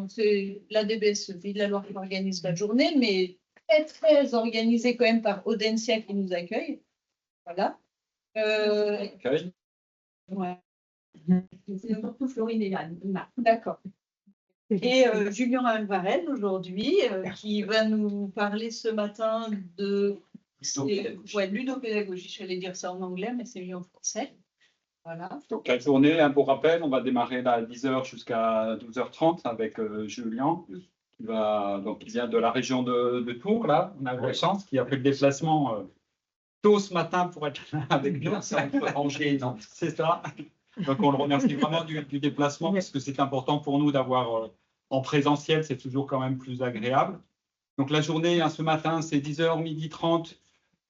donc c'est l'ADBS Pays de la Loire qui organise la journée, mais très, très organisée quand même par Audencia qui nous accueille. Voilà. Ouais. C'est surtout Florine et Yann. D'accord. Et Julien Alvarez aujourd'hui, qui va nous parler ce matin de ludopédagogie. Je vais dire ça en anglais, mais c'est mieux en français. Voilà. Donc la journée, pour rappel, on va démarrer là à 10h jusqu'à 12h30 avec Julien, qui vient de la région de Tours, là. On a eu la chance, qui a fait le déplacement tôt ce matin pour être là avec nous. C'est ça. Donc on le remercie vraiment du déplacement, parce que c'est important pour nous d'avoir en présentiel, c'est toujours quand même plus agréable. Donc la journée, ce matin, c'est 10h, 12h30,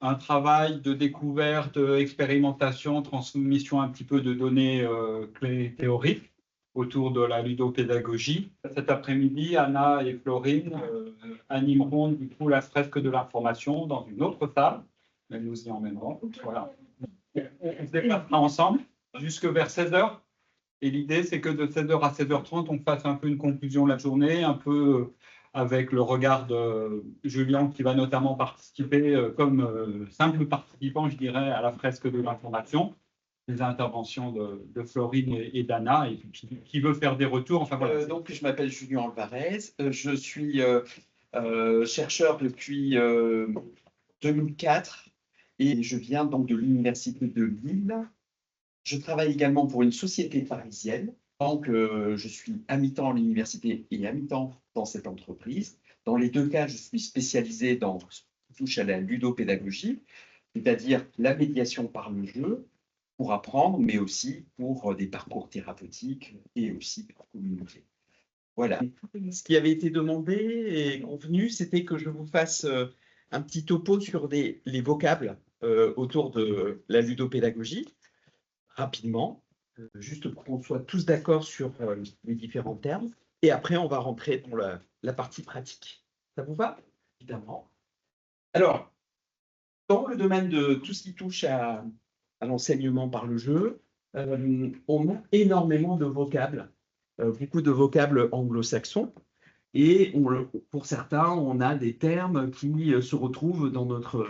un travail de découverte, expérimentation, transmission un petit peu de données clés théoriques autour de la ludopédagogie. Cet après-midi, Anna et Florine animeront du coup la fresque de l'information dans une autre salle. Elles nous y emmèneront. Voilà. On se déplacera ensemble jusque vers 16h. Et l'idée, c'est que de 16h à 16h30, on fasse un peu une conclusion de la journée, un peu avec le regard de Julien, qui va notamment participer comme simple participant, je dirais, à la fresque de l'information, les interventions de Florine et d'Anna, et qui veut faire des retours. Enfin, voilà. Donc, je m'appelle Julien Alvarez, je suis chercheur depuis 2004 et je viens donc de l'Université de Lille. Je travaille également pour une société parisienne. Donc, je suis à mi-temps à l'université et à mi-temps dans cette entreprise. Dans les deux cas, je suis spécialisé dans ce qui touche à la ludopédagogie, c'est-à-dire la médiation par le jeu pour apprendre, mais aussi pour des parcours thérapeutiques et aussi pour communiquer. Voilà. Ce qui avait été demandé et convenu, c'était que je vous fasse un petit topo sur les vocables autour de la ludopédagogie, rapidement, juste pour qu'on soit tous d'accord sur les différents termes. Et après, on va rentrer dans la partie pratique. Ça vous va? Évidemment. Alors, dans le domaine de tout ce qui touche à l'enseignement par le jeu, on a énormément de vocables, beaucoup de vocables anglo-saxons. Et pour certains, on a des termes qui se retrouvent dans notre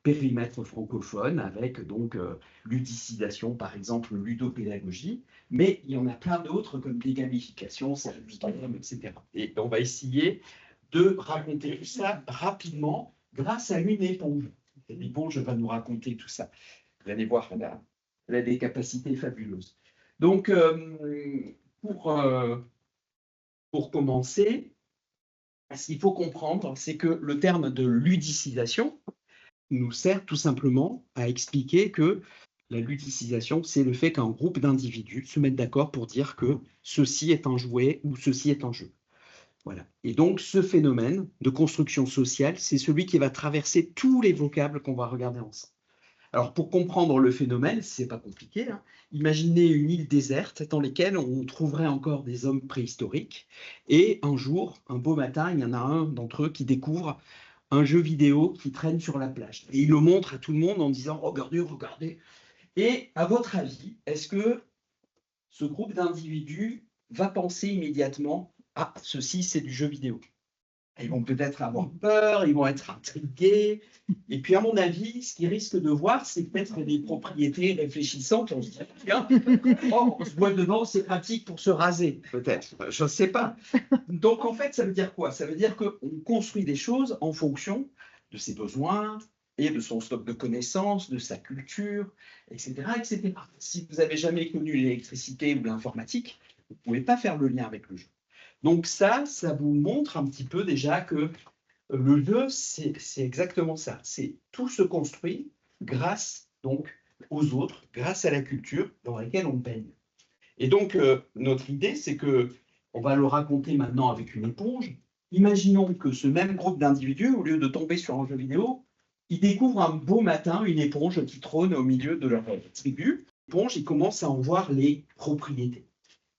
périmètre francophone, avec donc ludicisation, par exemple, ludopédagogie, mais il y en a plein d'autres comme des gamifications, etc. Et on va essayer de raconter tout ça rapidement grâce à une éponge. L'éponge va nous raconter tout ça. Vous allez voir, elle a des capacités fabuleuses. Donc, pour commencer, ce qu'il faut comprendre, c'est que le terme de ludicisation nous sert tout simplement à expliquer que la ludicisation, c'est le fait qu'un groupe d'individus se mettent d'accord pour dire que ceci est un jouet ou ceci est un jeu. Voilà. Et donc, ce phénomène de construction sociale, c'est celui qui va traverser tous les vocables qu'on va regarder ensemble. Alors, pour comprendre le phénomène, c'est pas compliqué, hein. Imaginez une île déserte dans laquelle on trouverait encore des hommes préhistoriques. Et un jour, un beau matin, il y en a un d'entre eux qui découvre un jeu vidéo qui traîne sur la plage. Et il le montre à tout le monde en disant « Regardez, regardez ». Et à votre avis, est-ce que ce groupe d'individus va penser immédiatement « Ah, ceci, c'est du jeu vidéo ». Ils vont peut-être avoir peur, ils vont être intrigués. Et puis, à mon avis, ce qu'ils risquent de voir, c'est peut-être des propriétés réfléchissantes. On se dit, tiens, oh, on se voit dedans, c'est pratique pour se raser, peut-être. Je ne sais pas. Donc, en fait, ça veut dire quoi? Ça veut dire qu'on construit des choses en fonction de ses besoins et de son stock de connaissances, de sa culture, etc., etc. Si vous n'avez jamais connu l'électricité ou l'informatique, vous ne pouvez pas faire le lien avec le jeu. Donc ça vous montre un petit peu déjà que le jeu, c'est exactement ça. C'est tout se construit grâce donc aux autres, grâce à la culture dans laquelle on baigne. Et donc notre idée, c'est que on va le raconter maintenant avec une éponge. Imaginons que ce même groupe d'individus, au lieu de tomber sur un jeu vidéo, ils découvrent un beau matin une éponge qui trône au milieu de leur tribu. L'éponge, ils commencent à en voir les propriétés.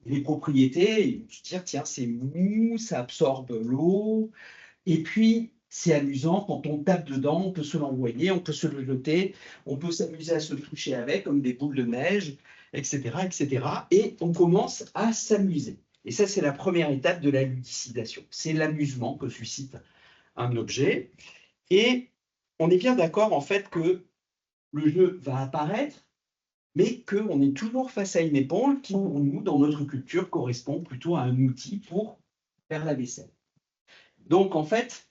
Les propriétés, ils vont se dire, tiens, c'est mou, ça absorbe l'eau. Et puis, c'est amusant, quand on tape dedans, on peut se l'envoyer, on peut se le jeter, on peut s'amuser à se toucher avec, comme des boules de neige, etc., etc. Et on commence à s'amuser. Et ça, c'est la première étape de la ludicidation. C'est l'amusement que suscite un objet. Et on est bien d'accord, en fait, que le jeu va apparaître, mais qu'on est toujours face à une éponge qui, pour nous, dans notre culture, correspond plutôt à un outil pour faire la vaisselle. Donc, en fait,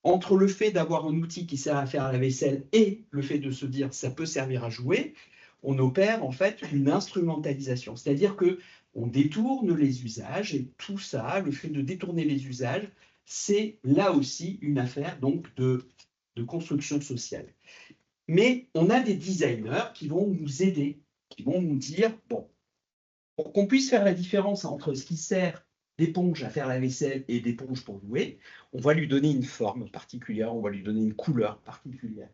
entre le fait d'avoir un outil qui sert à faire la vaisselle et le fait de se dire ça peut servir à jouer, on opère en fait une instrumentalisation. C'est-à-dire qu'on détourne les usages et tout ça, le fait de détourner les usages, c'est là aussi une affaire donc de construction sociale. Mais on a des designers qui vont nous aider, qui vont nous dire, bon, pour qu'on puisse faire la différence entre ce qui sert d'éponge à faire la vaisselle et d'éponge pour jouer, on va lui donner une forme particulière, on va lui donner une couleur particulière.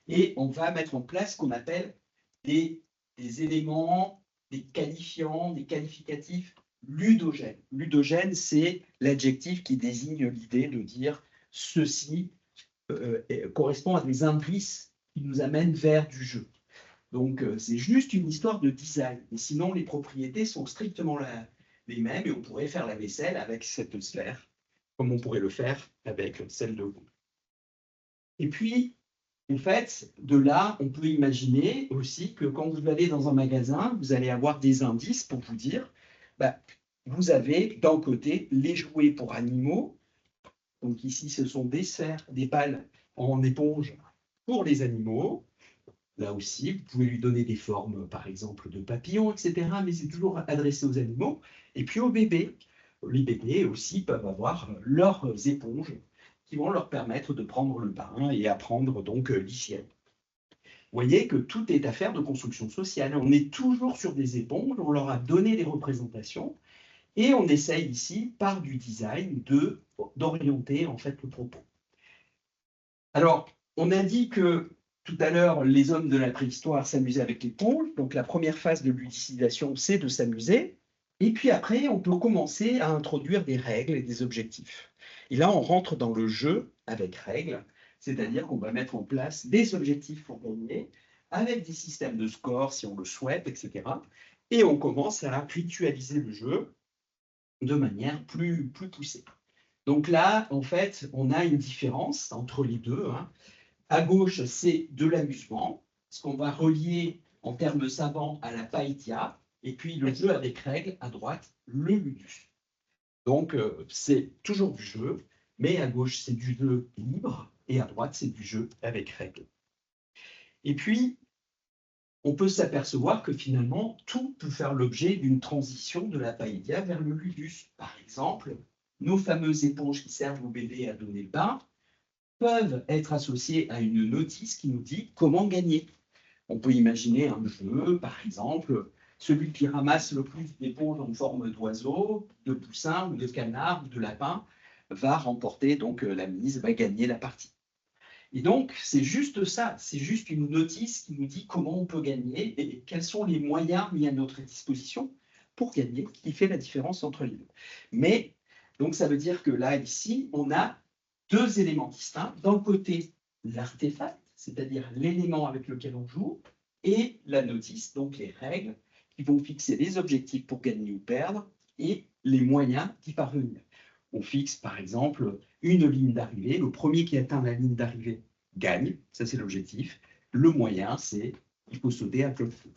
Et on va mettre en place ce qu'on appelle des éléments, des qualifiants, des qualificatifs ludogènes. Ludogène, c'est l'adjectif qui désigne l'idée de dire ceci correspond à des indices qui nous amènent vers du jeu. Donc, c'est juste une histoire de design. Et sinon, les propriétés sont strictement les mêmes et on pourrait faire la vaisselle avec cette sphère, comme on pourrait le faire avec celle de vous. Et puis, en fait, de là, on peut imaginer aussi que quand vous allez dans un magasin, vous allez avoir des indices pour vous dire, vous avez d'un côté les jouets pour animaux. Donc ici, ce sont des sphères, des pales en éponge pour les animaux. Là aussi, vous pouvez lui donner des formes, par exemple, de papillons, etc. Mais c'est toujours adressé aux animaux. Et puis aux bébés. Les bébés aussi peuvent avoir leurs éponges qui vont leur permettre de prendre le bain et apprendre donc l'hygiène. Vous voyez que tout est affaire de construction sociale. On est toujours sur des éponges, on leur a donné des représentations et on essaye ici, par du design, d'orienter en fait le propos. Alors, on a dit que tout à l'heure, les hommes de la préhistoire s'amusaient avec l'éponge. Donc, la première phase de ludicisation, c'est de s'amuser. Et puis après, on peut commencer à introduire des règles et des objectifs. Et là, on rentre dans le jeu avec règles, c'est-à-dire qu'on va mettre en place des objectifs pour gagner, avec des systèmes de score si on le souhaite, etc. Et on commence à ritualiser le jeu de manière plus poussée. Donc là, en fait, on a une différence entre les deux. À gauche, c'est de l'amusement, ce qu'on va relier en termes savants à la païtia, et puis le jeu avec règles, à droite, le ludus. Donc, c'est toujours du jeu, mais à gauche, c'est du jeu libre, et à droite, c'est du jeu avec règles. Et puis, on peut s'apercevoir que finalement, tout peut faire l'objet d'une transition de la païtia vers le ludus. Par exemple, nos fameuses éponges qui servent aux bébés à donner le bain peuvent être associées à une notice qui nous dit comment gagner. On peut imaginer un jeu, par exemple, celui qui ramasse le plus d'éponges en forme d'oiseau, de poussin ou de canard ou de lapin va remporter donc la mise, va gagner la partie. Et donc, c'est juste ça, c'est juste une notice qui nous dit comment on peut gagner et quels sont les moyens mis à notre disposition pour gagner, qui fait la différence entre les deux. Mais, donc ça veut dire que là, ici, on a deux éléments distincts. D'un côté, l'artefact, c'est-à-dire l'élément avec lequel on joue, et la notice, donc les règles, qui vont fixer les objectifs pour gagner ou perdre, et les moyens d'y parvenir. On fixe, par exemple, une ligne d'arrivée. Le premier qui atteint la ligne d'arrivée gagne, ça c'est l'objectif. Le moyen, c'est il faut sauter à plein feu.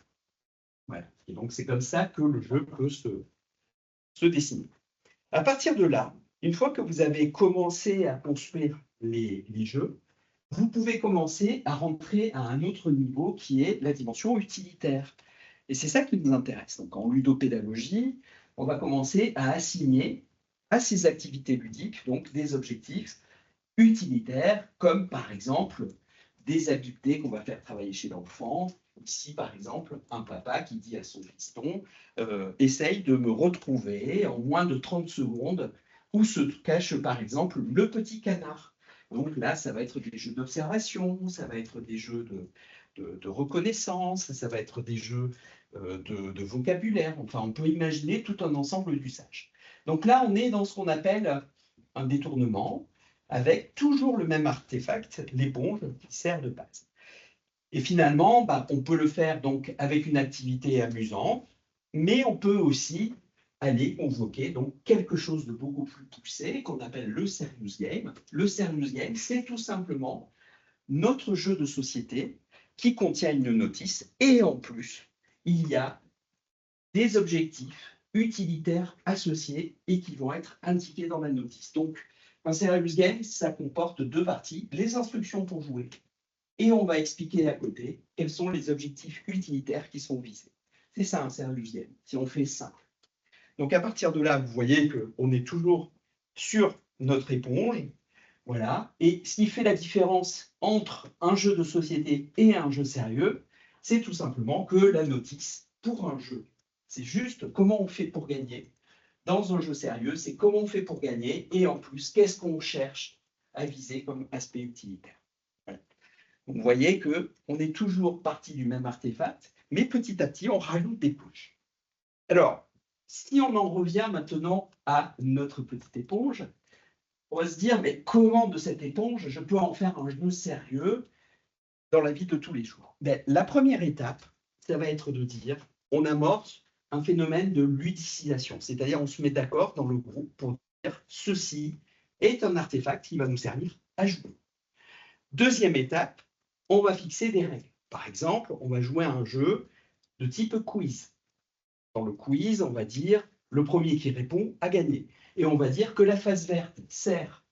Voilà. Et donc c'est comme ça que le jeu peut se dessiner. À partir de là, une fois que vous avez commencé à construire les jeux, vous pouvez commencer à rentrer à un autre niveau qui est la dimension utilitaire. Et c'est ça qui nous intéresse. Donc en ludopédagogie, on va commencer à assigner à ces activités ludiques donc des objectifs utilitaires, comme par exemple des habiletés qu'on va faire travailler chez l'enfant. Ici, par exemple, un papa qui dit à son fiston essaye de me retrouver en moins de 30 secondes où se cache, par exemple, le petit canard. Donc là, ça va être des jeux d'observation, ça va être des jeux de reconnaissance, ça va être des jeux de vocabulaire. Enfin, on peut imaginer tout un ensemble d'usages. Donc là, on est dans ce qu'on appelle un détournement, avec toujours le même artefact, l'éponge, qui sert de base. Et finalement, on peut le faire donc avec une activité amusante, mais on peut aussi aller convoquer donc quelque chose de beaucoup plus poussé qu'on appelle le serious game. Le serious game, c'est tout simplement notre jeu de société qui contient une notice et en plus, il y a des objectifs utilitaires associés et qui vont être indiqués dans la notice. Donc, un serious game, ça comporte deux parties, les instructions pour jouer et on va expliquer à côté quels sont les objectifs utilitaires qui sont visés. C'est ça un serious game, si on fait simple. Donc à partir de là, vous voyez qu'on est toujours sur notre éponge. Voilà. Et ce qui fait la différence entre un jeu de société et un jeu sérieux, c'est tout simplement que la notice, pour un jeu, c'est juste comment on fait pour gagner. Dans un jeu sérieux, c'est comment on fait pour gagner et en plus, qu'est-ce qu'on cherche à viser comme aspect utilitaire. Voilà. Donc, vous voyez qu'on est toujours parti du même artefact, mais petit à petit, on rajoute des couches. Alors, si on en revient maintenant à notre petite éponge, on va se dire, mais comment de cette éponge, je peux en faire un jeu sérieux dans la vie de tous les jours? La première étape, ça va être de dire, on amorce un phénomène de ludicisation, c'est-à-dire on se met d'accord dans le groupe pour dire, ceci est un artefact qui va nous servir à jouer. Deuxième étape, on va fixer des règles. Par exemple, on va jouer à un jeu de type quiz. Dans le quiz, on va dire, le premier qui répond a gagné. Et on va dire que la face verte sert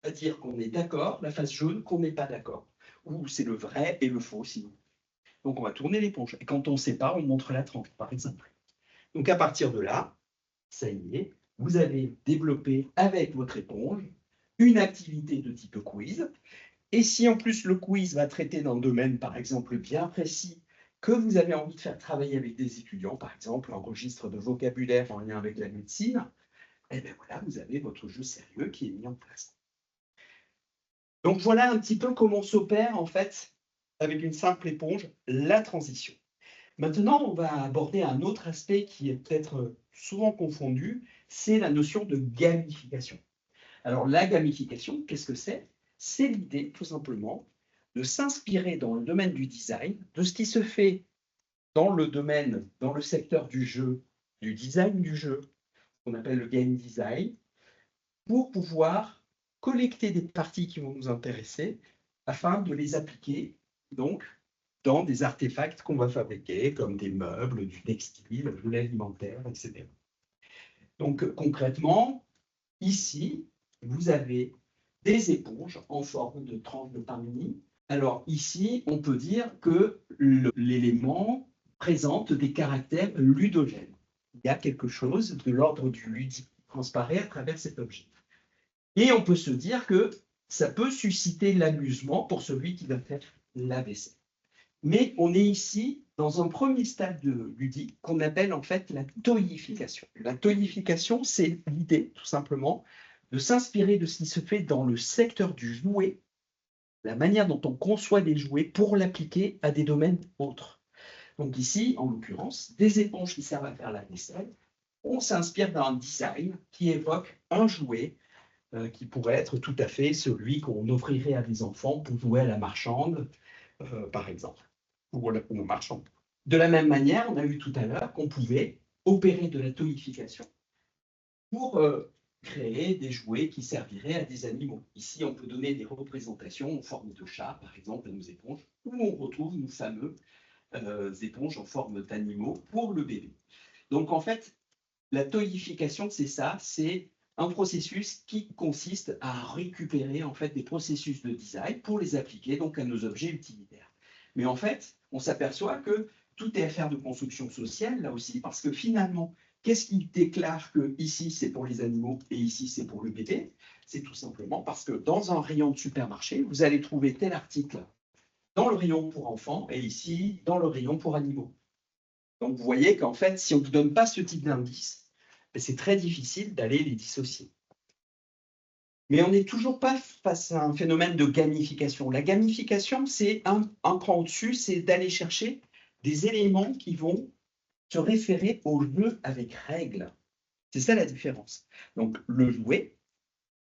à dire qu'on est d'accord, la face jaune qu'on n'est pas d'accord. Ou c'est le vrai et le faux sinon. Donc on va tourner l'éponge. Et quand on ne sait pas, on montre la tranche, par exemple. Donc à partir de là, ça y est, vous avez développé avec votre éponge une activité de type quiz. Et si en plus le quiz va traiter d'un domaine, par exemple, bien précis, que vous avez envie de faire travailler avec des étudiants, par exemple, un registre de vocabulaire en lien avec la médecine, et bien voilà, vous avez votre jeu sérieux qui est mis en place. Donc voilà un petit peu comment s'opère en fait, avec une simple éponge, la transition. Maintenant, on va aborder un autre aspect qui est peut-être souvent confondu, c'est la notion de gamification. Alors la gamification, qu'est-ce que c'est? C'est l'idée, tout simplement, de s'inspirer dans le domaine du design, de ce qui se fait dans le domaine, dans le secteur du jeu, du design du jeu, qu'on appelle le game design, pour pouvoir collecter des parties qui vont nous intéresser afin de les appliquer donc dans des artefacts qu'on va fabriquer, comme des meubles, du textile, de l'alimentaire, etc. Donc concrètement, ici, vous avez des éponges en forme de tranches de pain mini. Alors ici, on peut dire que l'élément présente des caractères ludogènes. Il y a quelque chose de l'ordre du ludique qui transparaît à travers cet objet. Et on peut se dire que ça peut susciter l'amusement pour celui qui va faire la vaisselle. Mais on est ici dans un premier stade de ludique qu'on appelle en fait la toyification. La toyification, c'est l'idée, tout simplement, de s'inspirer de ce qui se fait dans le secteur du jouet, la manière dont on conçoit des jouets pour l'appliquer à des domaines autres. Donc ici, en l'occurrence, des éponges qui servent à faire la vaisselle, on s'inspire d'un design qui évoque un jouet qui pourrait être tout à fait celui qu'on offrirait à des enfants pour jouer à la marchande, par exemple, ou au marchand. De la même manière, on a vu tout à l'heure qu'on pouvait opérer de la toyification pour créer des jouets qui serviraient à des animaux. Ici, on peut donner des représentations en forme de chat, par exemple, à nos éponges, où on retrouve nos fameux éponges en forme d'animaux pour le bébé. Donc, en fait, la toyification, c'est ça, c'est un processus qui consiste à récupérer en fait des processus de design pour les appliquer donc à nos objets utilitaires. Mais en fait, on s'aperçoit que tout est affaire de construction sociale là aussi, parce que finalement, qu'est-ce qui déclare que ici c'est pour les animaux et ici c'est pour le bébé? C'est tout simplement parce que dans un rayon de supermarché, vous allez trouver tel article dans le rayon pour enfants et ici dans le rayon pour animaux. Donc vous voyez qu'en fait, si on ne vous donne pas ce type d'indice, c'est très difficile d'aller les dissocier. Mais on n'est toujours pas face à un phénomène de gamification. La gamification, c'est un cran au-dessus, c'est d'aller chercher des éléments qui vont se référer au jeu avec règles. C'est ça la différence. Donc le jouet,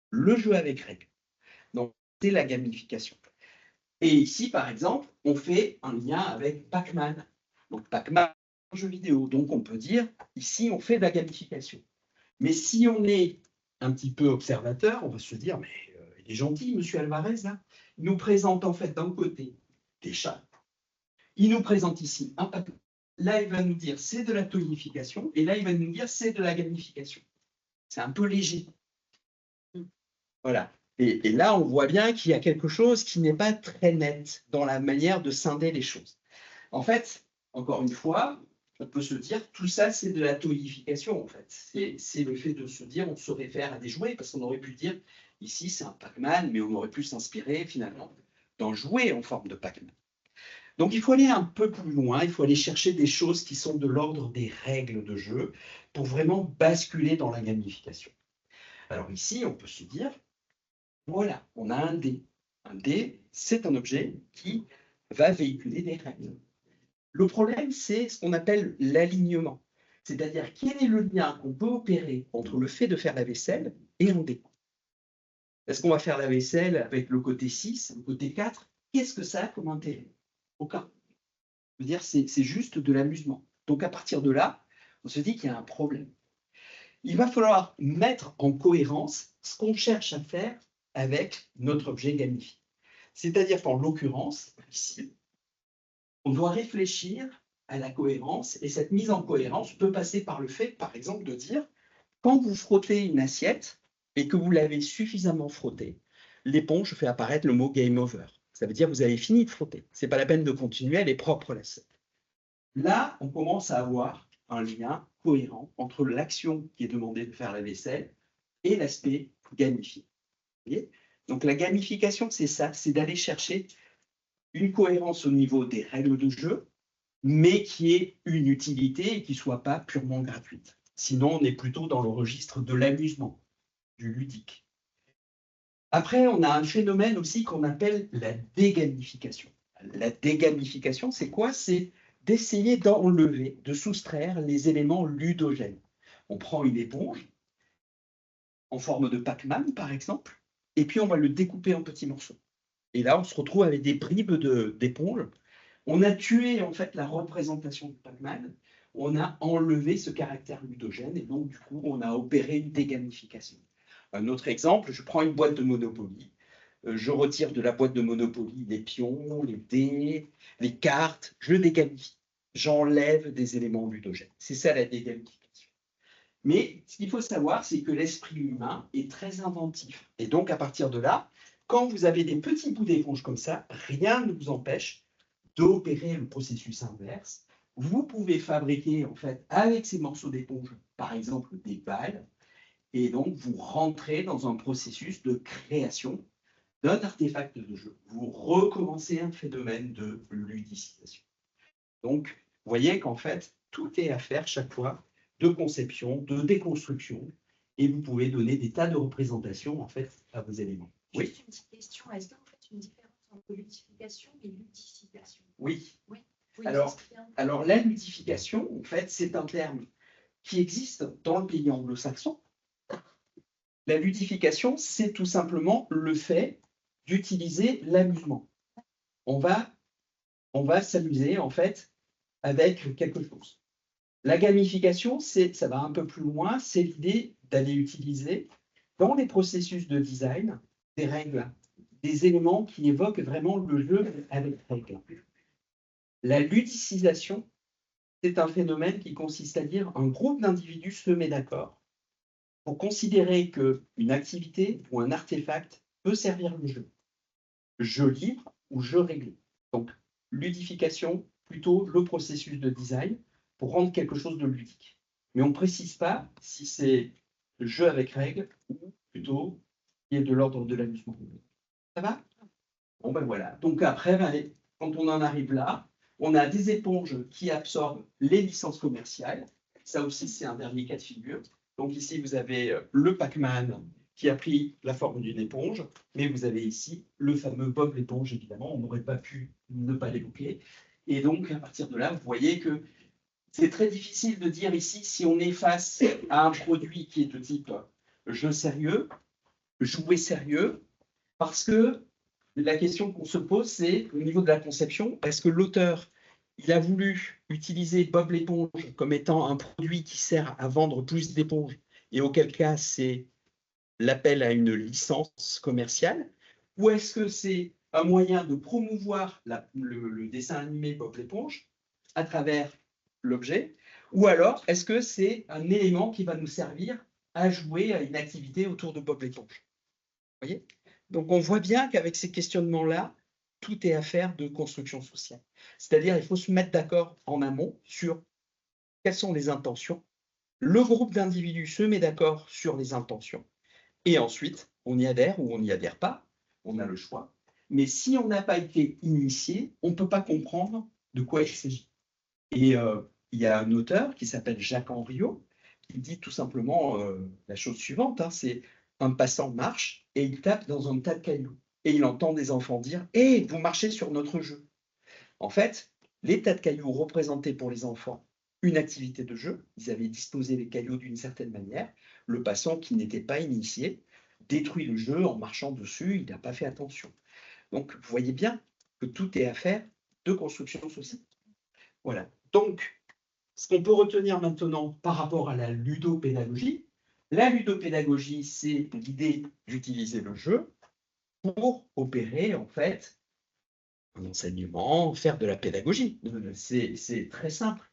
le jeu avec règles. Donc c'est la gamification. Et ici, par exemple, on fait un lien avec Pac-Man. Donc Pac-Man, jeu vidéo. Donc on peut dire, ici, on fait de la gamification. Mais si on est un petit peu observateur, on va se dire, mais il est gentil, monsieur Alvarez, là. Il nous présente en fait d'un côté des chats. Il nous présente ici un papier. Là, il va nous dire c'est de la tonification, et là, il va nous dire c'est de la gamification. C'est un peu léger. Voilà. Et là, on voit bien qu'il y a quelque chose qui n'est pas très net dans la manière de scinder les choses. En fait, encore une fois, on peut se dire tout ça, c'est de la tonification, en fait. C'est le fait de se dire, on se réfère à des jouets, parce qu'on aurait pu dire, ici, c'est un Pac-Man, mais on aurait pu s'inspirer, finalement, d'un jouet en forme de Pac-Man. Donc, il faut aller un peu plus loin, il faut aller chercher des choses qui sont de l'ordre des règles de jeu pour vraiment basculer dans la gamification. Alors ici, on peut se dire, voilà, on a un dé. Un dé, c'est un objet qui va véhiculer des règles. Le problème, c'est ce qu'on appelle l'alignement. C'est-à-dire, quel est le lien qu'on peut opérer entre le fait de faire la vaisselle et un dé? Est-ce qu'on va faire la vaisselle avec le côté 6, le côté 4? Qu'est-ce que ça a comme intérêt? Aucun. Je veux dire, c'est juste de l'amusement. Donc, à partir de là, on se dit qu'il y a un problème. Il va falloir mettre en cohérence ce qu'on cherche à faire avec notre objet gamifié. C'est-à-dire qu'en l'occurrence, ici, on doit réfléchir à la cohérence, et cette mise en cohérence peut passer par le fait, par exemple, de dire, quand vous frottez une assiette et que vous l'avez suffisamment frottée, l'éponge fait apparaître le mot « game over ». Ça veut dire que vous avez fini de frotter. Ce n'est pas la peine de continuer, elle est propre, l'assiette. Là, on commence à avoir un lien cohérent entre l'action qui est demandée de faire la vaisselle et l'aspect gamifié. Vous voyez ? Donc la gamification, c'est ça, c'est d'aller chercher une cohérence au niveau des règles de jeu, mais qui ait une utilité et qui ne soit pas purement gratuite. Sinon, on est plutôt dans le registre de l'amusement, du ludique. Après, on a un phénomène aussi qu'on appelle la dégamification. La dégamification, c'est quoi? C'est d'essayer d'enlever, de soustraire les éléments ludogènes. On prend une éponge en forme de Pac-Man, par exemple, et puis on va le découper en petits morceaux. Et là, on se retrouve avec des bribes d'éponge. On a tué en fait la représentation de Pac-Man, on a enlevé ce caractère ludogène, et donc du coup, on a opéré une dégamification. Un autre exemple, je prends une boîte de Monopoly, je retire de la boîte de Monopoly les pions, les dés, les cartes, je dégamifie. J'enlève des éléments ludogènes. C'est ça la dégamification. Mais ce qu'il faut savoir, c'est que l'esprit humain est très inventif. Et donc, à partir de là, quand vous avez des petits bouts d'éponge comme ça, rien ne vous empêche d'opérer le processus inverse. Vous pouvez fabriquer, en fait, avec ces morceaux d'éponge, par exemple, des balles, et donc vous rentrez dans un processus de création d'un artefact de jeu. Vous recommencez un phénomène de ludicisation. Donc, vous voyez qu'en fait, tout est à faire chaque fois de conception, de déconstruction, et vous pouvez donner des tas de représentations, en fait, à vos éléments. Oui. Juste une petite question. Est-ce que vous faites une différence entre ludification et ludicisation? Oui. Oui. Alors, la ludification, en fait, c'est un terme qui existe dans le pays anglo-saxon. La ludification, c'est tout simplement le fait d'utiliser l'amusement. On va s'amuser, en fait, avec quelque chose. La gamification, ça va un peu plus loin, c'est l'idée d'aller utiliser dans les processus de design des règles, des éléments qui évoquent vraiment le jeu avec règles. La ludicisation, c'est un phénomène qui consiste à dire un groupe d'individus se met d'accord pour considérer qu'une activité ou un artefact peut servir le jeu. Jeu libre ou jeu réglé. Donc, ludification, plutôt le processus de design pour rendre quelque chose de ludique. Mais on ne précise pas si c'est le jeu avec règles ou plutôt qui est de l'ordre de l'amusement. Ça va? Bon ben voilà. Donc après, quand on en arrive là, on a des éponges qui absorbent les licences commerciales. Ça aussi, c'est un dernier cas de figure. Donc ici, vous avez le Pac-Man qui a pris la forme d'une éponge, mais vous avez ici le fameux Bob l'éponge, évidemment. On n'aurait pas pu ne pas l'évoquer. Et donc, à partir de là, vous voyez que c'est très difficile de dire ici si on est face à un produit qui est de type jeu sérieux, jouet sérieux, parce que la question qu'on se pose, c'est au niveau de la conception, est-ce que l'auteur, il a voulu utiliser Bob l'éponge comme étant un produit qui sert à vendre plus d'éponges et auquel cas c'est l'appel à une licence commerciale, ou est-ce que c'est un moyen de promouvoir le dessin animé Bob l'éponge à travers l'objet, ou alors est-ce que c'est un élément qui va nous servir à jouer à une activité autour de Bob l'éponge? Vous voyez? Donc on voit bien qu'avec ces questionnements-là, tout est affaire de construction sociale. C'est-à-dire il faut se mettre d'accord en amont sur quelles sont les intentions. Le groupe d'individus se met d'accord sur les intentions. Et ensuite, on y adhère ou on n'y adhère pas. On a le choix. Mais si on n'a pas été initié, on ne peut pas comprendre de quoi il s'agit. Et il y a un auteur qui s'appelle Jacques Henriot qui dit tout simplement la chose suivante, hein, c'est un passant marche et il tape dans un tas de cailloux. Et il entend des enfants dire « Hé, vous marchez sur notre jeu ». En fait, les tas de cailloux représentaient pour les enfants une activité de jeu. Ils avaient disposé les cailloux d'une certaine manière. Le passant qui n'était pas initié détruit le jeu en marchant dessus, il n'a pas fait attention. Donc, vous voyez bien que tout est affaire de construction sociale. Voilà. Donc, ce qu'on peut retenir maintenant par rapport à la ludopédagogie, c'est l'idée d'utiliser le jeu pour opérer, en fait, un enseignement, faire de la pédagogie. C'est très simple.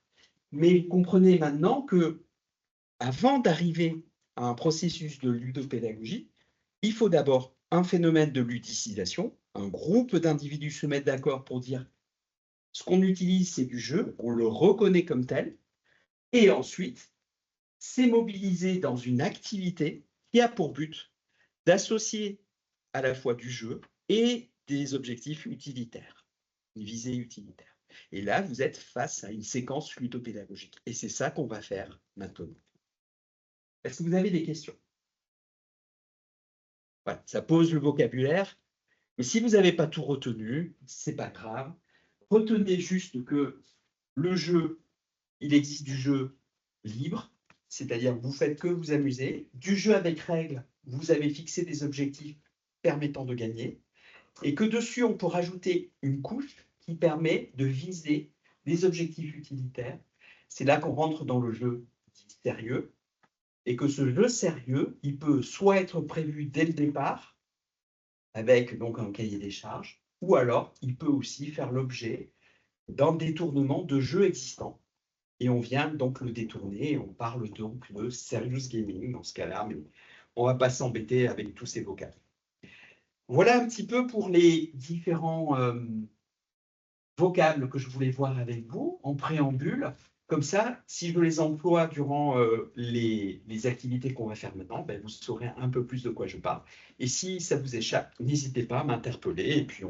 Mais comprenez maintenant que, avant d'arriver à un processus de ludopédagogie, il faut d'abord un phénomène de ludicisation. Un groupe d'individus se mettent d'accord pour dire ce qu'on utilise, c'est du jeu, on le reconnaît comme tel, et ensuite, c'est mobilisé dans une activité qui a pour but d'associer à la fois du jeu et des objectifs utilitaires, une visée utilitaire. Et là, vous êtes face à une séquence ludopédagogique. Et c'est ça qu'on va faire maintenant. Est-ce que vous avez des questions? Voilà, ça pose le vocabulaire. Mais si vous n'avez pas tout retenu, ce n'est pas grave. Retenez juste que le jeu, il existe du jeu libre, c'est-à-dire vous faites que vous amuser. Du jeu avec règles, vous avez fixé des objectifs permettant de gagner. Et que dessus, on peut rajouter une couche qui permet de viser des objectifs utilitaires. C'est là qu'on rentre dans le jeu sérieux. Et que ce jeu sérieux, il peut soit être prévu dès le départ, avec donc un cahier des charges, ou alors il peut aussi faire l'objet d'un détournement de jeux existants. Et on vient donc le détourner, on parle donc de serious gaming dans ce cas-là, mais on ne va pas s'embêter avec tous ces vocables. Voilà un petit peu pour les différents vocables que je voulais voir avec vous en préambule. Comme ça, si je les emploie durant les activités qu'on va faire maintenant, ben, vous saurez un peu plus de quoi je parle. Et si ça vous échappe, n'hésitez pas à m'interpeller et puis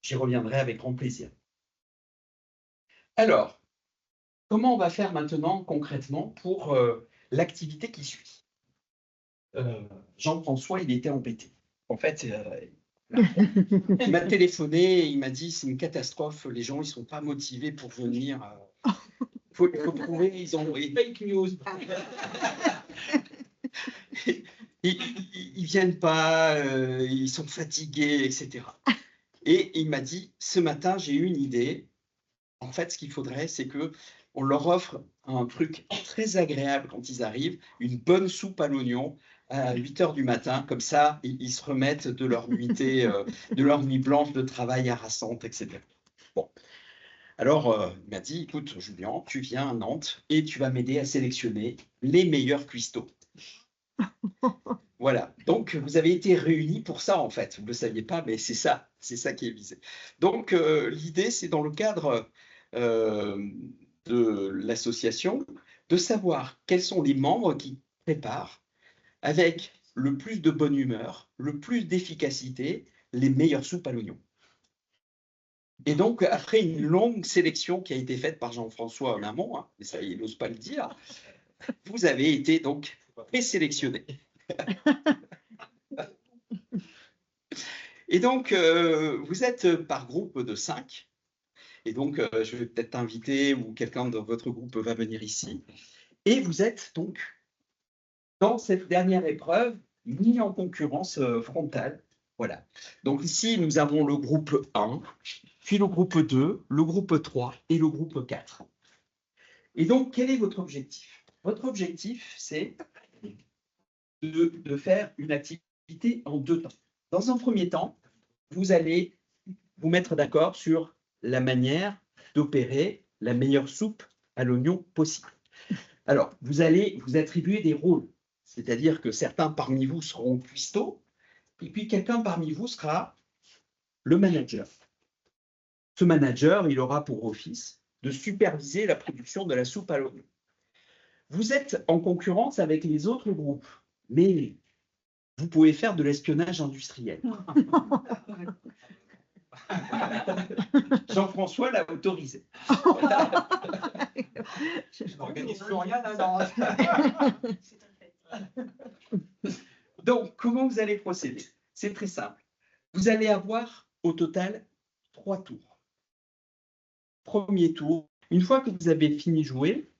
j'y reviendrai avec grand plaisir. Alors, comment on va faire maintenant concrètement pour l'activité qui suit? Jean-François, il était embêté. En fait, il m'a téléphoné, il m'a dit c'est une catastrophe, les gens ils sont pas motivés pour venir. Faut prouver, ils ont fake news. Ils viennent pas, ils sont fatigués, etc. Et il m'a dit ce matin j'ai eu une idée. En fait, ce qu'il faudrait, c'est que on leur offre un truc très agréable quand ils arrivent, une bonne soupe à l'oignon à 8 h du matin, comme ça, ils se remettent de leur nuitée, de leur nuit blanche de travail harassante, etc. Bon. Alors, il m'a dit, écoute, Julien, tu viens à Nantes et tu vas m'aider à sélectionner les meilleurs cuistots. Voilà. Donc, vous avez été réunis pour ça, en fait. Vous ne le saviez pas, mais c'est ça qui est visé. Donc, l'idée, c'est dans le cadre de l'association, de savoir quels sont les membres qui préparent avec le plus de bonne humeur, le plus d'efficacité, les meilleures soupes à l'oignon. Et donc, après une longue sélection qui a été faite par Jean-François en amont, hein, mais ça, il n'ose pas le dire, vous avez été donc présélectionné. Et donc, vous êtes par groupe de 5. Et donc, je vais peut-être t'inviter ou quelqu'un de votre groupe va venir ici. Et vous êtes donc dans cette dernière épreuve mis en concurrence frontale. Voilà. Donc ici, nous avons le groupe 1, puis le groupe 2, le groupe 3 et le groupe 4. Et donc, quel est votre objectif? Votre objectif, c'est de faire une activité en 2 temps. Dans un premier temps, vous allez vous mettre d'accord sur la manière d'opérer la meilleure soupe à l'oignon possible. Alors, vous allez vous attribuer des rôles, c'est-à-dire que certains parmi vous seront cuistots, et puis quelqu'un parmi vous sera le manager. Ce manager, il aura pour office de superviser la production de la soupe à l'oignon. Vous êtes en concurrence avec les autres groupes, mais vous pouvez faire de l'espionnage industriel. Jean-François l'a autorisé. Je n'organise plus rien là. Donc, comment vous allez procéder? C'est très simple. Vous allez avoir au total 3 tours. Premier tour, une fois que vous avez fini de jouer,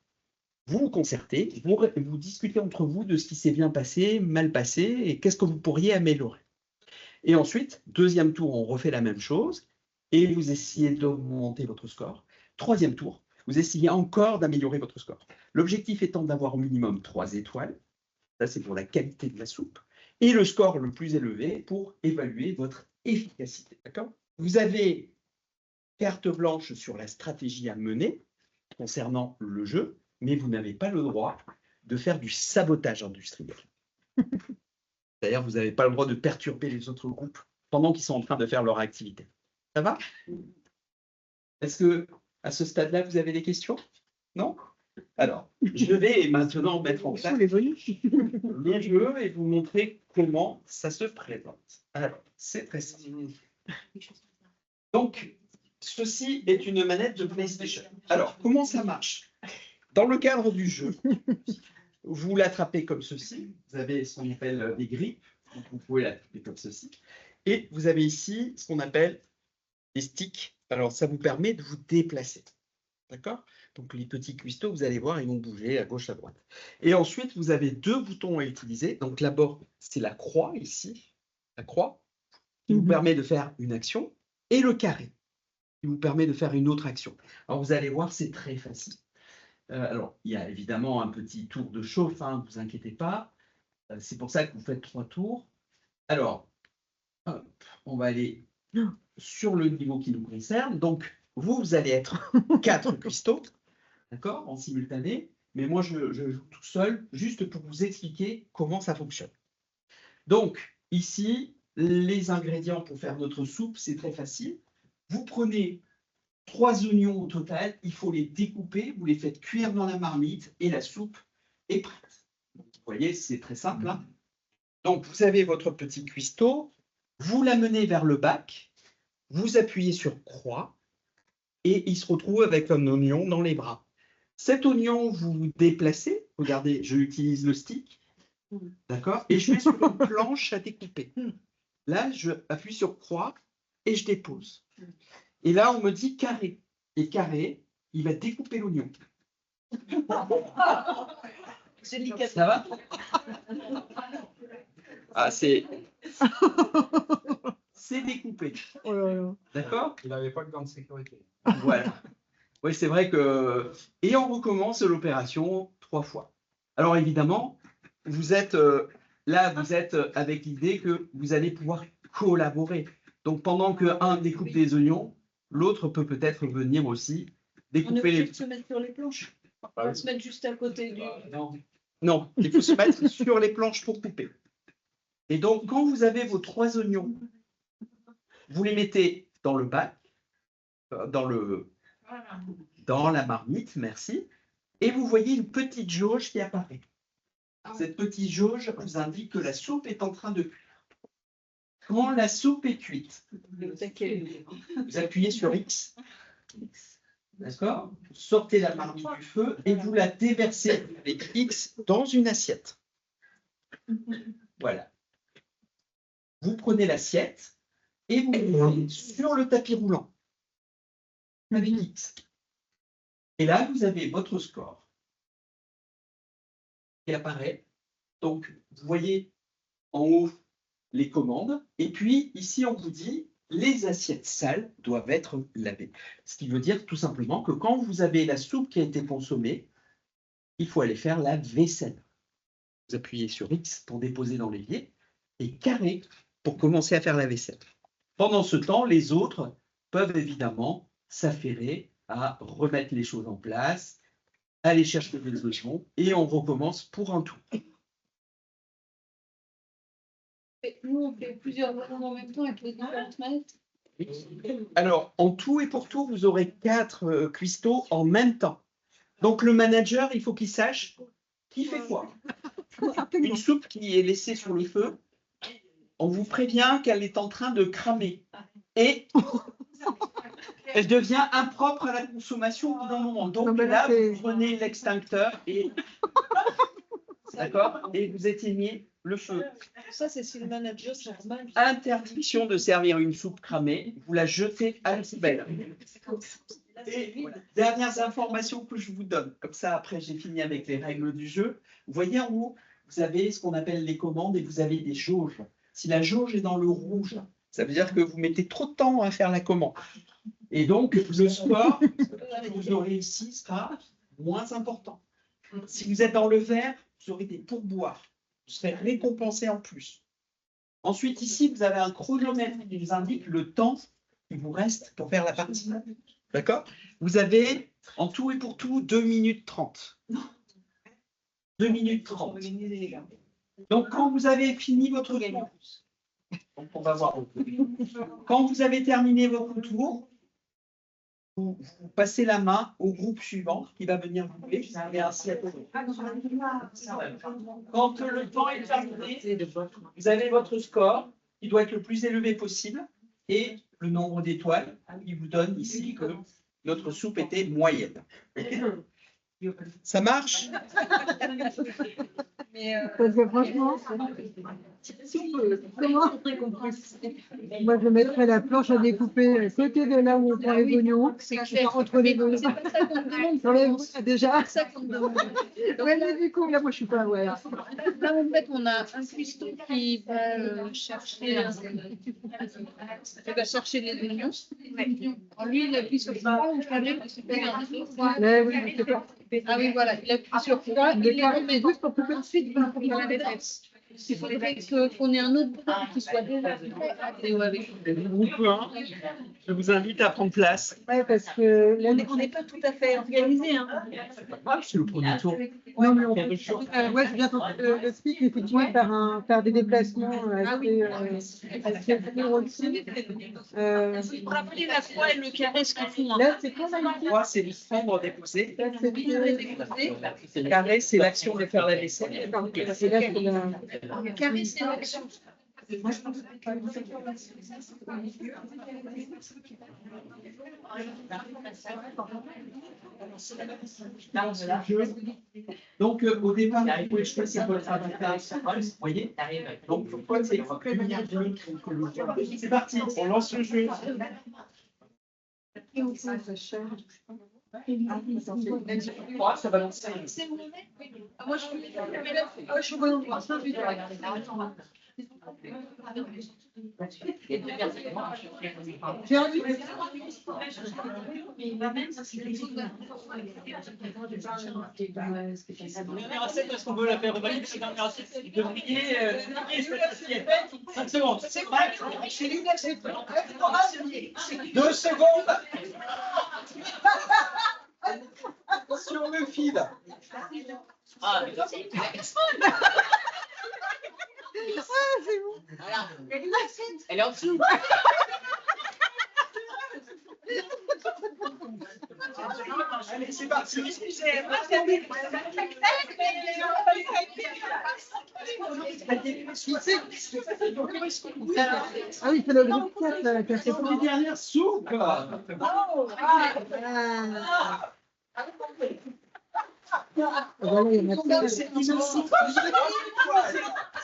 vous vous concertez, vous discutez entre vous de ce qui s'est bien passé, mal passé, et qu'est-ce que vous pourriez améliorer. Et ensuite, deuxième tour, on refait la même chose, et vous essayez d'augmenter votre score. Troisième tour, vous essayez encore d'améliorer votre score. L'objectif étant d'avoir au minimum 3 étoiles, ça c'est pour la qualité de la soupe, et le score le plus élevé pour évaluer votre efficacité. D'accord? Vous avez carte blanche sur la stratégie à mener concernant le jeu, mais vous n'avez pas le droit de faire du sabotage industriel. C'est-à-dire, vous n'avez pas le droit de perturber les autres groupes pendant qu'ils sont en train de faire leur activité. Ça va? Est-ce que à ce stade-là, vous avez des questions? Non? Alors, je vais maintenant mettre en place les jeux et vous montrer comment ça se présente. Alors, c'est très simple. Donc, ceci est une manette de PlayStation. Alors, comment ça marche? Dans le cadre du jeu, vous l'attrapez comme ceci. Vous avez ce qu'on appelle des grippes. Donc vous pouvez l'attraper comme ceci. Et vous avez ici ce qu'on appelle des sticks. Alors, ça vous permet de vous déplacer. D'accord? Donc, les petits cuistots, vous allez voir, ils vont bouger à gauche, à droite. Et ensuite, vous avez 2 boutons à utiliser. Donc, d'abord, c'est la croix ici. La croix qui vous permet de faire une action. Et le carré qui vous permet de faire une autre action. Alors, vous allez voir, c'est très facile. Alors, il y a évidemment un petit tour de chauffe, ne vous inquiétez pas. C'est pour ça que vous faites 3 tours. Alors, hop, on va aller sur le niveau qui nous concerne. Donc, vous allez être 4 cuistots, d'accord, en simultané. Mais moi, je joue tout seul, juste pour vous expliquer comment ça fonctionne. Donc, ici, les ingrédients pour faire notre soupe, c'est très facile. Vous prenez 3 oignons au total, il faut les découper, vous les faites cuire dans la marmite et la soupe est prête. Donc, vous voyez, c'est très simple. Hein. Donc, vous avez votre petit cuistot, vous l'amenez vers le bac, vous appuyez sur croix et il se retrouve avec un oignon dans les bras. Cet oignon, vous le déplacez. Regardez, je utilise le stick. D'accord? Et je mets sur une planche à découper. Là, je appuie sur croix et je dépose. Et là, on me dit carré. Et carré, il va découper l'oignon. Ça va? Ah, c'est découpé. Oh là là. D'accord? Il n'avait pas de gants de sécurité. Voilà. Oui, c'est vrai que... Et on recommence l'opération 3 fois. Alors, évidemment, vous êtes là, vous êtes avec l'idée que vous allez pouvoir collaborer. Donc, pendant qu'un découpe des oignons, l'autre peut peut-être venir aussi On est découper obligé les... de se mettre sur les planches. On va se mettre juste à côté du... Non, il faut se mettre sur les planches pour couper. Et donc, quand vous avez vos 3 oignons, vous les mettez dans le bac, dans la marmite, merci, et vous voyez une petite jauge qui apparaît. Cette petite jauge vous indique que la soupe est en train de cuire. Quand la soupe est cuite, vous appuyez sur X, d'accord? Vous sortez la marmite du feu et vous la déversez avec X dans une assiette. Voilà. Vous prenez l'assiette et vous mettez sur le tapis roulant avec X. Et là, vous avez votre score qui apparaît. Donc, vous voyez en haut les commandes. Et puis, ici, on vous dit les assiettes sales doivent être lavées. Ce qui veut dire tout simplement que quand vous avez la soupe qui a été consommée, il faut aller faire la vaisselle. Vous appuyez sur X pour déposer dans l'évier et carré pour commencer à faire la vaisselle. Pendant ce temps, les autres peuvent évidemment s'affairer à remettre les choses en place, aller chercher des solutions et on recommence pour un tour. Nous, on fait plusieurs moments en même temps avec les différentes manettes. Alors, en tout et pour tout, vous aurez 4 cuistots en même temps. Donc, le manager, il faut qu'il sache qui fait quoi. Une soupe qui est laissée sur le feu, on vous prévient qu'elle est en train de cramer. Et elle devient impropre à la consommation au bout d'un moment. Donc là, vous prenez l'extincteur et... D'accord. Et vous éteignez le feu. Ça, c'est si le manager sert mal. Interdiction de servir une soupe cramée, vous la jetez à la poubelle. Et voilà, dernières informations que je vous donne. Comme ça, après, j'ai fini avec les règles du jeu. Vous voyez en haut, vous avez ce qu'on appelle les commandes et vous avez des jauges. Si la jauge est dans le rouge, ça veut dire que vous mettez trop de temps à faire la commande. Et donc, le score que vous aurez ici sera moins important. Si vous êtes dans le vert, vous aurez des pourboires. Vous serez récompensé en plus. Ensuite, ici, vous avez un chronomètre qui vous indique le temps qu'il vous reste pour faire la partie. D'accord? Vous avez, en tout et pour tout, 2 minutes 30. 2 minutes 30. Donc, quand vous avez fini votre tour, donc on va voir. Quand vous avez terminé votre tour, vous passez la main au groupe suivant qui va venir vous jouer. Quand le temps est terminé, vous avez votre score qui doit être le plus élevé possible et le nombre d'étoiles qui vous donne ici que notre soupe était moyenne. Ça marche? Parce que franchement, comment moi je mettrais la planche à découper à côté de là où on prend les oignons, entre les deux. C'est pas ça qu'on demande. Sur les voies, déjà. C'est ça qu'on demande. Ouais, mais du coup, là, moi je suis pas. Ouais. Là, en fait, on a un cuistot qui va chercher, les oignons. Lui, il appuie sur 3 ou carré. Mais oui, mais c'est pas. Ah oui, voilà, il appuie sur 3, il les remet juste pour que ensuite, il va faire la détresse. Il faudrait qu'on ait un autre bras qui soit déjà prêt à Théo avec Le groupe 1, je vous invite à prendre place. Ouais, parce que là, on n'est pas tout à fait organisé. Hein. C'est le premier tour. non, mais on peut. Ouais, je viens le speak, effectivement, faire des déplacements assez aussi. Vous vous rappelez la croix et le carré, ce qu'ils font. Là, c'est quoi la Moi, c'est le prendre déposer. Là, c'est Le carré, c'est l'action de faire la vaisselle. et là, c'est la. Le carré, c'est l'action. Donc, au départ, il faut choisir votre avatar. Vous voyez? Donc, pourquoi c'est C'est parti, on lance le jeu. Ça va lancer. Moi, je suis je suis bonne. J'ai envie. Dernière assiette, parce qu'on veut la faire revalider, c'est la dernière assiette. Vous devriez cette assiette. 5 secondes. C'est vrai, c'est l'inacceptable. 2 secondes. Sur le fil. Ah, mais C'est bon. voilà. Elle est en dessous. Allez, c'est parti. Ah oui, c'est le groupe 4 là, la C'est pour les dernières soupes. Voilà, il y en a plein. C'est une soupe.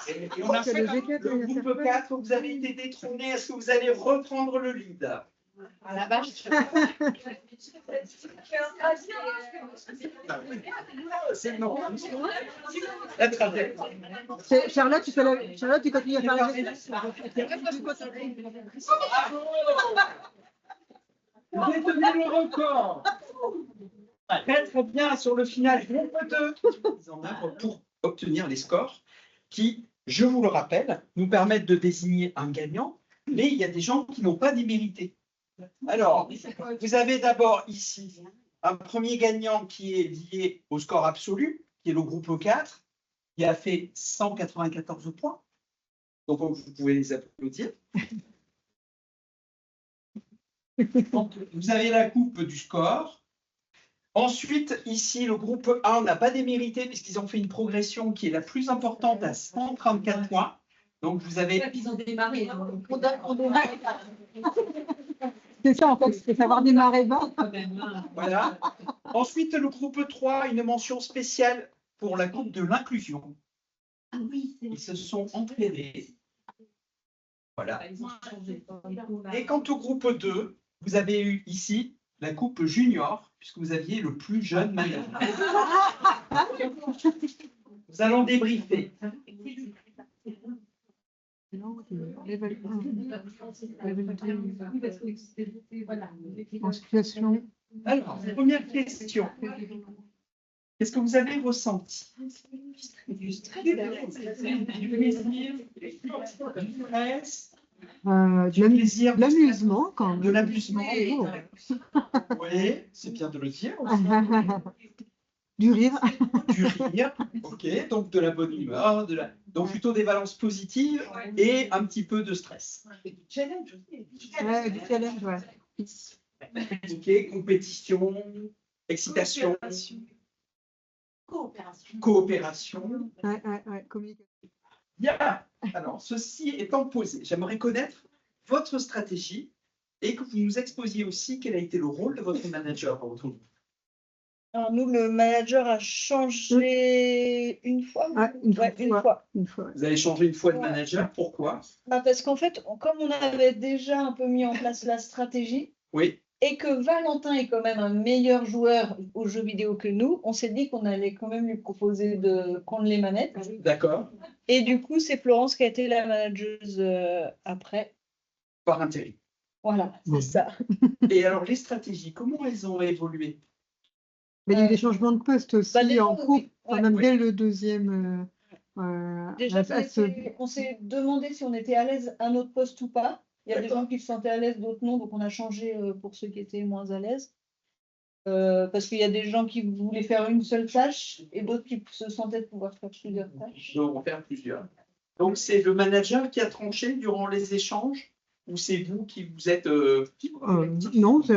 Et on a fait le groupe 4, vous avez été détrôné. Est-ce que vous allez reprendre le lead? À la vache. C'est non. Charlotte, tu continues à faire la vaisselle. Vous détenez le record. Très très bien sur le final. Groupe 2 mis en œuvre pour obtenir les scores qui, je vous le rappelle, nous permettent de désigner un gagnant, mais il y a des gens qui n'ont pas démérité. Alors, vous avez d'abord ici un premier gagnant qui est lié au score absolu, qui est le groupe 4, qui a fait 194 points. Donc, vous pouvez les applaudir. Donc, vous avez la coupe du score. Ensuite, ici, le groupe 1 n'a pas démérité puisqu'ils ont fait une progression qui est la plus importante à 134 points. Donc, vous avez... Ils ont démarré. C'est ça, en fait, c'est savoir démarrer bas. Voilà. Ensuite, le groupe 3, une mention spéciale pour la coupe de l'inclusion. Ah oui, Ils se sont entraînés. Voilà. Et quant au groupe 2, vous avez eu ici la coupe junior, puisque vous aviez le plus jeune manager. Nous allons débriefer. En situation. Alors, première question. Qu'est-ce que vous avez ressenti? Du stress, du plaisir, du stress, du plaisir, De l'amusement quand même. de l'amusement. Oh. Oui, c'est bien de le dire. Du rire. Du rire, ok, donc de la bonne humeur, donc plutôt des balances positives et un petit peu de stress. Ouais, du challenge, ouais. Ok, compétition, excitation, Coopération. coopération. Ouais, communication. Bien, alors ceci étant posé, j'aimerais connaître votre stratégie et que vous nous exposiez aussi quel a été le rôle de votre manager dans votre groupe. Alors nous, le manager a changé une fois. Ah, une fois. Une fois. Vous avez changé une fois de manager, pourquoi? Parce qu'en fait, comme on avait déjà un peu mis en place la stratégie Oui, et que Valentin est quand même un meilleur joueur aux jeux vidéo que nous, on s'est dit qu'on allait quand même lui proposer de prendre les manettes. d'accord, Et du coup, c'est Florence qui a été la manageuse après. par intérim. Voilà, c'est ça. Et alors les stratégies, comment elles ont évolué? Mais il y a eu des changements de poste aussi déjà, en groupe, ouais. même Oui. dès le deuxième. Déjà, on s'est demandé si on était à l'aise à notre poste ou pas. Il y a des D'accord. gens qui se sentaient à l'aise, d'autres non, donc on a changé pour ceux qui étaient moins à l'aise. Parce qu'il y a des gens qui voulaient faire une seule tâche et d'autres qui se sentaient de pouvoir faire plusieurs tâches. Donc, on va faire plusieurs. Donc, c'est le manager qui a tranché durant les échanges ou c'est vous qui vous êtes Non, c'est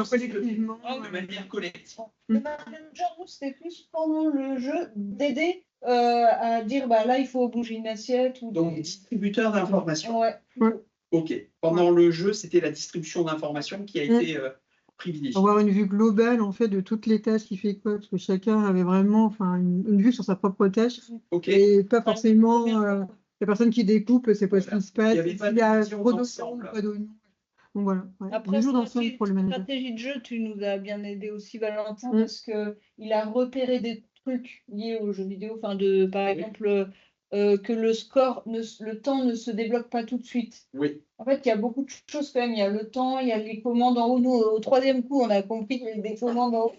collectivement de manière collective. Le manager, nous, c'était plus pendant le jeu d'aider à dire bah, là, il faut bouger une assiette. Ou Donc, distributeur d'informations. Ouais. Ok. Pendant le jeu, c'était la distribution d'informations qui a été privilégiée. Avoir une vue globale en fait de toutes les tâches qui fait quoi, parce que chacun avait vraiment une vue sur sa propre tâche Ok. et pas forcément la personne qui découpe, c'est pas ce qui se passe. Il y avait pas Il y a de vision trop d'ensemble. d'oignons, pas d'oignons. Donc voilà. Ouais. Après, Deux jours d'ensemble pour le manager. stratégie de jeu, tu nous as bien aidé aussi, Valentin, parce qu'il a repéré des trucs liés aux jeux vidéo. Enfin, par exemple, que le temps ne se débloque pas tout de suite. Oui. En fait, il y a beaucoup de choses quand même. Il y a le temps, il y a les commandes en haut. Nous, au troisième coup, on a compris qu'il y avait des commandes en haut.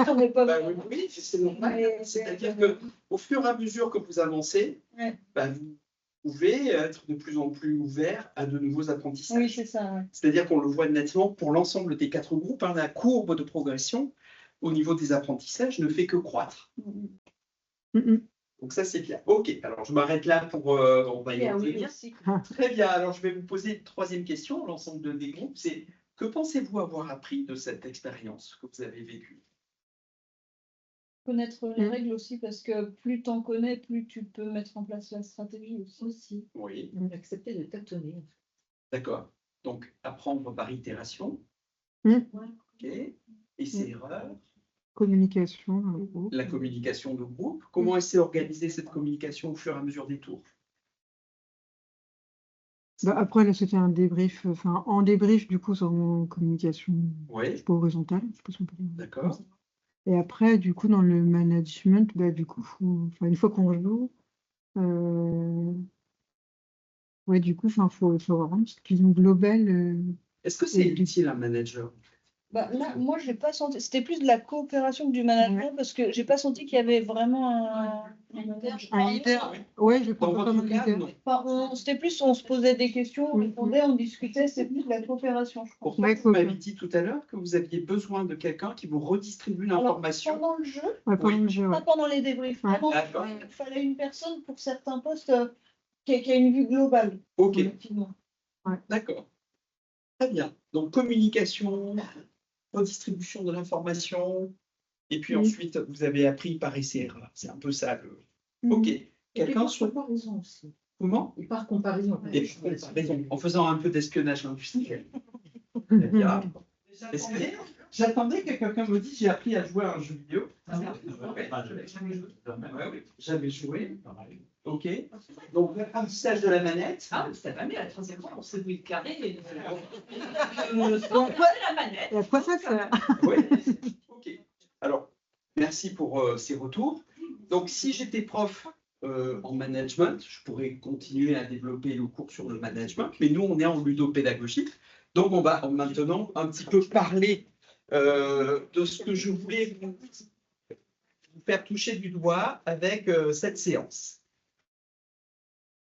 On n'est pas... Oui, c'est normal. C'est-à-dire qu'au fur et à mesure que vous avancez, vous pouvez être de plus en plus ouvert à de nouveaux apprentissages. Oui, c'est ça. Ouais. C'est-à-dire qu'on le voit nettement pour l'ensemble des 4 groupes, la courbe de progression au niveau des apprentissages ne fait que croître. Donc ça, c'est bien. Ok, alors je m'arrête là pour... on va y revenir. Très bien, alors je vais vous poser une troisième question, l'ensemble des groupes, c'est que pensez-vous avoir appris de cette expérience que vous avez vécue? Connaître les règles aussi, parce que plus tu en connais, plus tu peux mettre en place la stratégie aussi. Oui. Accepter de tâtonner. D'accord. Donc, apprendre par itération. Ok. Et ses erreurs. Communication dans le groupe. La communication de groupe. Comment est-ce organisée cette communication au fur et à mesure des tours? Après, là, c'était un débrief, en débrief, du coup, sur mon communication pas horizontale. Je sais pas si on peut dire. D'accord. Et après, du coup, dans le management, du coup, une fois qu'on joue, du coup, faut avoir une petite vision globale. Est-ce que c'est utile un manager? Bah, là, moi, j'ai pas senti. C'était plus de la coopération que du management parce que j'ai pas senti qu'il y avait vraiment Un leader. Oui, je Dans pense comme votre un cas, leader. non. Enfin, c'était plus, on se posait des questions, on répondait, on discutait, c'était plus de la coopération, je crois. Pourtant, Ouais, vous m'avez dit tout à l'heure que vous aviez besoin de quelqu'un qui vous redistribue Alors, l'information. pendant le jeu, Ouais, pendant le jeu, pas ouais. pendant les débriefs. Ouais. Vraiment, D'accord. il fallait une personne pour certains postes qui a une vue globale. Ok, Effectivement. d'accord. Très bien. Donc, communication, redistribution de l'information, et puis ensuite, vous avez appris par essai. C'est un peu ça. Ok. Quelqu'un sur comparaison aussi. comment? Et par comparaison. Et puis, comparaison, en faisant un peu d'espionnage industriel. Très bien. J'attendais que quelqu'un me dise j'ai appris à jouer à un jeu vidéo. J'avais joué. Ok. Donc l'apprentissage de la manette. Ah, c'était pas mal, la troisième fois, on s'est mis le carré. Et... la manette. Et à quoi ça sert? Oui. Ok. Alors, merci pour ces retours. Donc, si j'étais prof en management, je pourrais continuer à développer le cours sur le management, mais nous, on est en ludopédagogie. Donc, on va maintenant un petit peu parler de ce que je voulais vous faire toucher du doigt avec cette séance.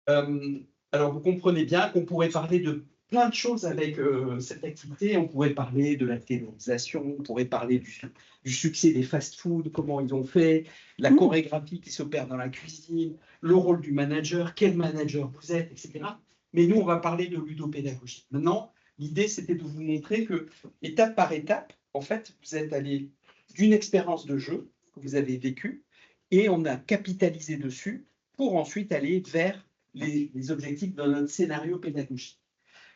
Alors, vous comprenez bien qu'on pourrait parler de plein de choses avec cette activité. On pourrait parler de la théorisation, on pourrait parler du succès des fast-foods, comment ils ont fait, la chorégraphie qui s'opère dans la cuisine, le rôle du manager, quel manager vous êtes, etc. Mais nous, on va parler de ludopédagogie. Maintenant, l'idée, c'était de vous montrer que, étape par étape, en fait, vous êtes allé d'une expérience de jeu que vous avez vécue et on a capitalisé dessus pour ensuite aller vers les objectifs de notre scénario pédagogique.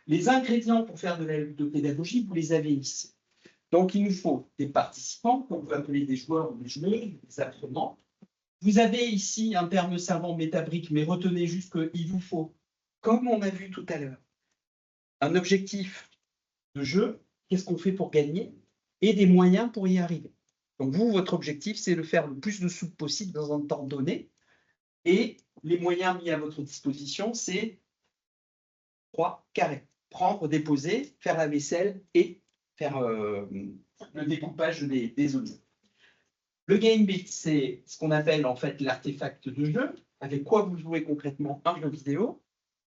Les ingrédients pour faire de la ludopédagogie, vous les avez ici. Donc, il nous faut des participants, qu'on peut appeler des joueurs ou des joueurs, des apprenants. Vous avez ici un terme savant métabrique, mais retenez juste qu'il vous faut, comme on a vu tout à l'heure, un objectif de jeu, qu'est-ce qu'on fait pour gagner, et des moyens pour y arriver. Donc, vous, votre objectif, c'est de faire le plus de sous possible dans un temps donné, et les moyens mis à votre disposition, c'est 3 carrés. Prendre, déposer, faire la vaisselle et faire le découpage des objets. Le game bit, c'est ce qu'on appelle en fait l'artefact de jeu, avec quoi vous jouez concrètement un jeu vidéo.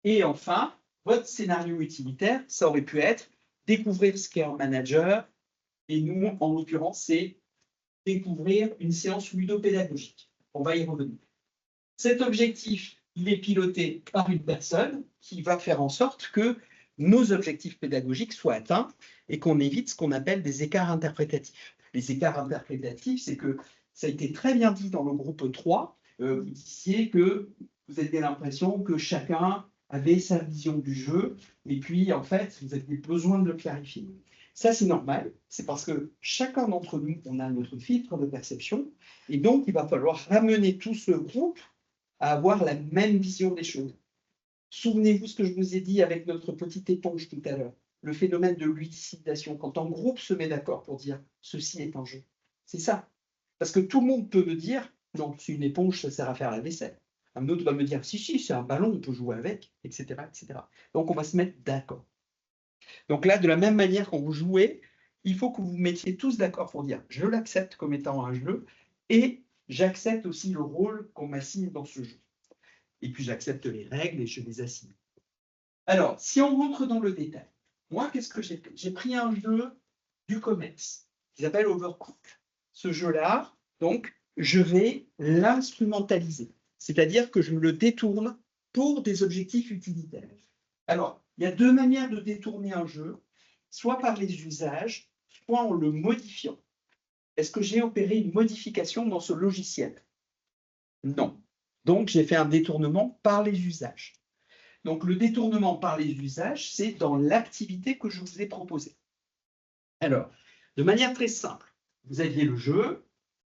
Et enfin, votre scénario utilitaire, ça aurait pu être découvrir ce qu'est un manager. Et nous, en l'occurrence, c'est découvrir une séance ludopédagogique. On va y revenir. Cet objectif, il est piloté par une personne qui va faire en sorte que nos objectifs pédagogiques soient atteints et qu'on évite ce qu'on appelle des écarts interprétatifs. Les écarts interprétatifs, c'est que ça a été très bien dit dans le groupe 3, vous disiez que vous aviez l'impression que chacun avait sa vision du jeu et puis en fait, vous aviez besoin de le clarifier. Ça, c'est normal, c'est parce que chacun d'entre nous, on a notre filtre de perception et donc il va falloir ramener tout ce groupe à avoir la même vision des choses. Souvenez-vous ce que je vous ai dit avec notre petite éponge tout à l'heure, le phénomène de ludicisation, quand un groupe se met d'accord pour dire « ceci est un jeu ». C'est ça. Parce que tout le monde peut me dire « non, c'est une éponge, ça sert à faire la vaisselle ». Un autre va me dire « si, c'est un ballon, on peut jouer avec », etc., etc. Donc, on va se mettre d'accord. Donc là, de la même manière, quand vous jouez, il faut que vous vous mettiez tous d'accord pour dire « je l'accepte comme étant un jeu » et j'accepte aussi le rôle qu'on m'assigne dans ce jeu. Et puis j'accepte les règles et je les assigne. Alors, si on rentre dans le détail, moi, qu'est-ce que j'ai fait? J'ai pris un jeu du COMEX qui s'appelle Overcooked. Ce jeu-là, donc, je vais l'instrumentaliser. C'est-à-dire que je le détourne pour des objectifs utilitaires. Alors, il y a deux manières de détourner un jeu, soit par les usages, soit en le modifiant. Est-ce que j'ai opéré une modification dans ce logiciel? Non. Donc, j'ai fait un détournement par les usages. Donc, le détournement par les usages, c'est dans l'activité que je vous ai proposée. Alors, de manière très simple, vous aviez le jeu,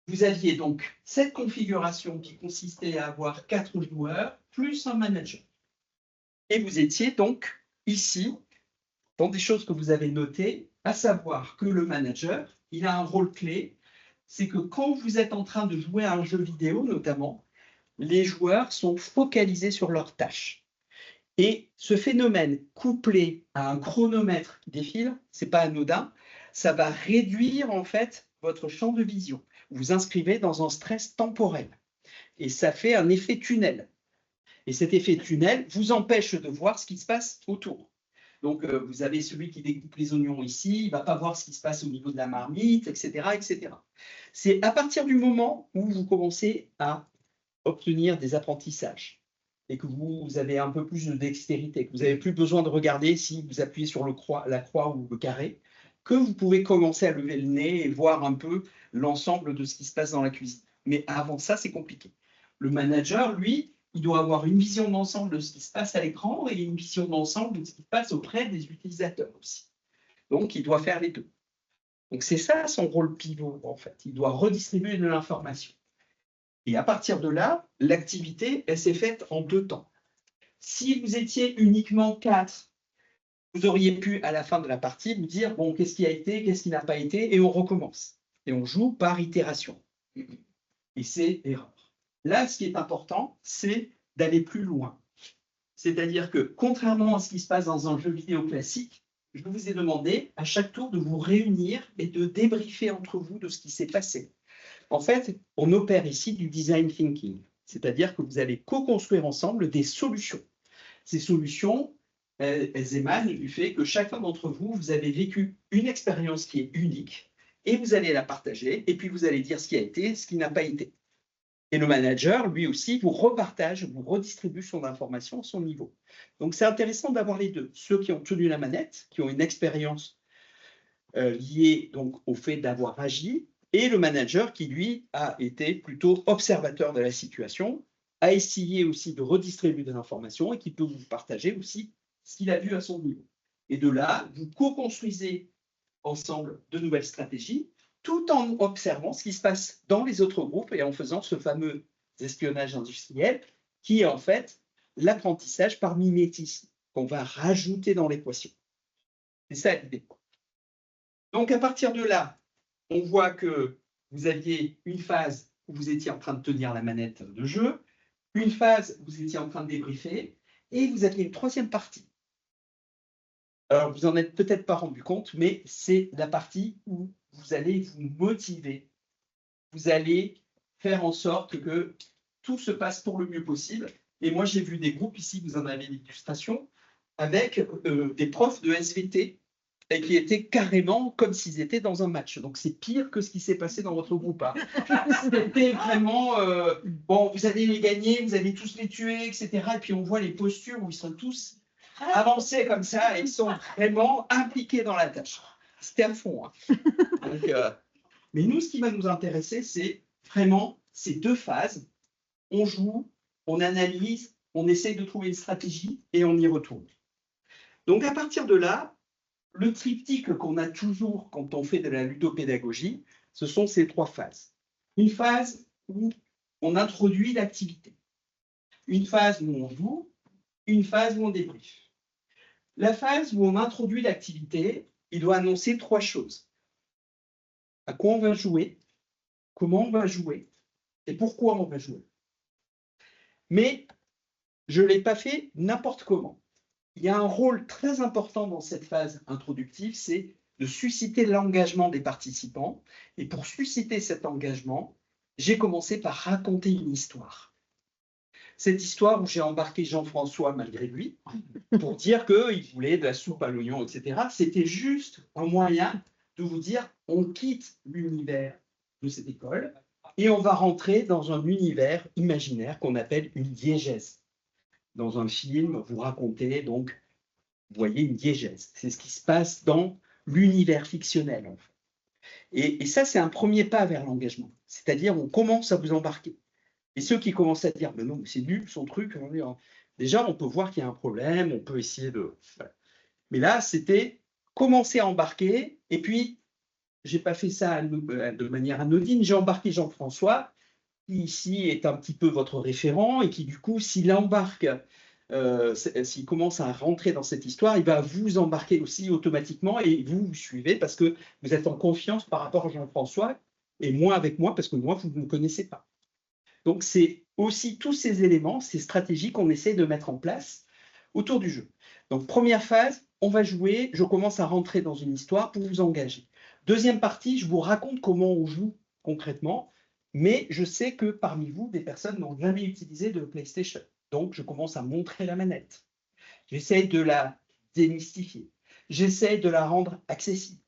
vous aviez donc cette configuration qui consistait à avoir 4 joueurs plus un manager. Et vous étiez donc ici, dans des choses que vous avez notées, à savoir que le manager, il a un rôle clé, c'est que quand vous êtes en train de jouer à un jeu vidéo, notamment, les joueurs sont focalisés sur leurs tâches. Et ce phénomène couplé à un chronomètre qui défile, ce n'est pas anodin, ça va réduire en fait votre champ de vision. Vous vous inscrivez dans un stress temporel. Et ça fait un effet tunnel. Et cet effet tunnel vous empêche de voir ce qui se passe autour. Donc, vous avez celui qui découpe les oignons ici, il ne va pas voir ce qui se passe au niveau de la marmite, etc., etc. C'est à partir du moment où vous commencez à obtenir des apprentissages et que vous avez un peu plus de dextérité, que vous n'avez plus besoin de regarder si vous appuyez sur la croix ou le carré, que vous pouvez commencer à lever le nez et voir un peu l'ensemble de ce qui se passe dans la cuisine. Mais avant ça, c'est compliqué. Le manager, lui, il doit avoir une vision d'ensemble de ce qui se passe à l'écran et une vision d'ensemble de ce qui se passe auprès des utilisateurs aussi. Donc, il doit faire les deux. Donc, c'est ça son rôle pivot, en fait. Il doit redistribuer de l'information. Et à partir de là, l'activité, elle s'est faite en 2 temps. Si vous étiez uniquement 4, vous auriez pu, à la fin de la partie, vous dire, bon, qu'est-ce qui a été, qu'est-ce qui n'a pas été, et on recommence. Et on joue par itération. Et c'est erreur. Là, ce qui est important, c'est d'aller plus loin. C'est-à-dire que, contrairement à ce qui se passe dans un jeu vidéo classique, je vous ai demandé à chaque tour de vous réunir et de débriefer entre vous de ce qui s'est passé. En fait, on opère ici du design thinking, c'est-à-dire que vous allez co-construire ensemble des solutions. Ces solutions, elles émanent du fait que chacun d'entre vous, vous avez vécu une expérience qui est unique et vous allez la partager et puis vous allez dire ce qui a été, ce qui n'a pas été. Et le manager, lui aussi, vous repartage, vous redistribue son information à son niveau. Donc, c'est intéressant d'avoir les deux. Ceux qui ont tenu la manette, qui ont une expérience liée donc, au fait d'avoir agi, et le manager qui, lui, a été plutôt observateur de la situation, a essayé aussi de redistribuer de l'information et qui peut vous partager aussi ce qu'il a vu à son niveau. Et de là, vous co-construisez ensemble de nouvelles stratégies, tout en observant ce qui se passe dans les autres groupes et en faisant ce fameux espionnage industriel qui est en fait l'apprentissage par mimétisme qu'on va rajouter dans l'équation. C'est ça l'idée. Donc à partir de là, on voit que vous aviez une phase où vous étiez en train de tenir la manette de jeu, une phase où vous étiez en train de débriefer, et vous aviez une 3e partie. Alors, vous n'en êtes peut-être pas rendu compte, mais c'est la partie où vous allez vous motiver. Vous allez faire en sorte que tout se passe pour le mieux possible. Et moi, j'ai vu des groupes ici, vous en avez l'illustration, avec des profs de SVT et qui étaient carrément comme s'ils étaient dans un match. Donc, c'est pire que ce qui s'est passé dans votre groupe. Hein. C'était vraiment, bon, vous allez les gagner, vous allez tous les tuer, etc. Et puis, on voit les postures où ils sont tous avancés comme ça et ils sont vraiment impliqués dans la tâche. C'était à fond. Hein. Donc, mais nous, ce qui va nous intéresser, c'est vraiment ces 2 phases. On joue, on analyse, on essaye de trouver une stratégie et on y retourne. Donc, à partir de là, le triptyque qu'on a toujours quand on fait de la ludopédagogie, ce sont ces 3 phases. Une phase où on introduit l'activité. Une phase où on joue, une phase où on débriefe. La phase où on introduit l'activité, il doit annoncer 3 choses. À quoi on va jouer, comment on va jouer et pourquoi on va jouer. Mais je ne l'ai pas fait n'importe comment. Il y a un rôle très important dans cette phase introductive, c'est de susciter l'engagement des participants. Et pour susciter cet engagement, j'ai commencé par raconter une histoire. Cette histoire où j'ai embarqué Jean-François malgré lui pour dire qu'il voulait de la soupe à l'oignon, etc. C'était juste un moyen de vous dire on quitte l'univers de cette école et on va rentrer dans un univers imaginaire qu'on appelle une diégèse. Dans un film, vous racontez donc, vous voyez une diégèse. C'est ce qui se passe dans l'univers fictionnel. En fait. Et ça, c'est un premier pas vers l'engagement. C'est-à-dire, on commence à vous embarquer. Et ceux qui commencent à dire, mais non, c'est nul son truc, déjà, on peut voir qu'il y a un problème, on peut essayer de... Voilà. Mais là, c'était commencer à embarquer, et puis, je n'ai pas fait ça de manière anodine, j'ai embarqué Jean-François, qui ici est un petit peu votre référent, et qui du coup, s'il embarque, s'il commence à rentrer dans cette histoire, il va vous embarquer aussi automatiquement, et vous suivez, parce que vous êtes en confiance par rapport à Jean-François, et moins avec moi, parce que moi, vous ne me connaissez pas. Donc, c'est aussi tous ces éléments, ces stratégies qu'on essaie de mettre en place autour du jeu. Donc, première phase, on va jouer, je commence à rentrer dans une histoire pour vous engager. Deuxième partie, je vous raconte comment on joue concrètement, mais je sais que parmi vous, des personnes n'ont jamais utilisé de PlayStation. Donc, je commence à montrer la manette. J'essaie de la démystifier. J'essaie de la rendre accessible.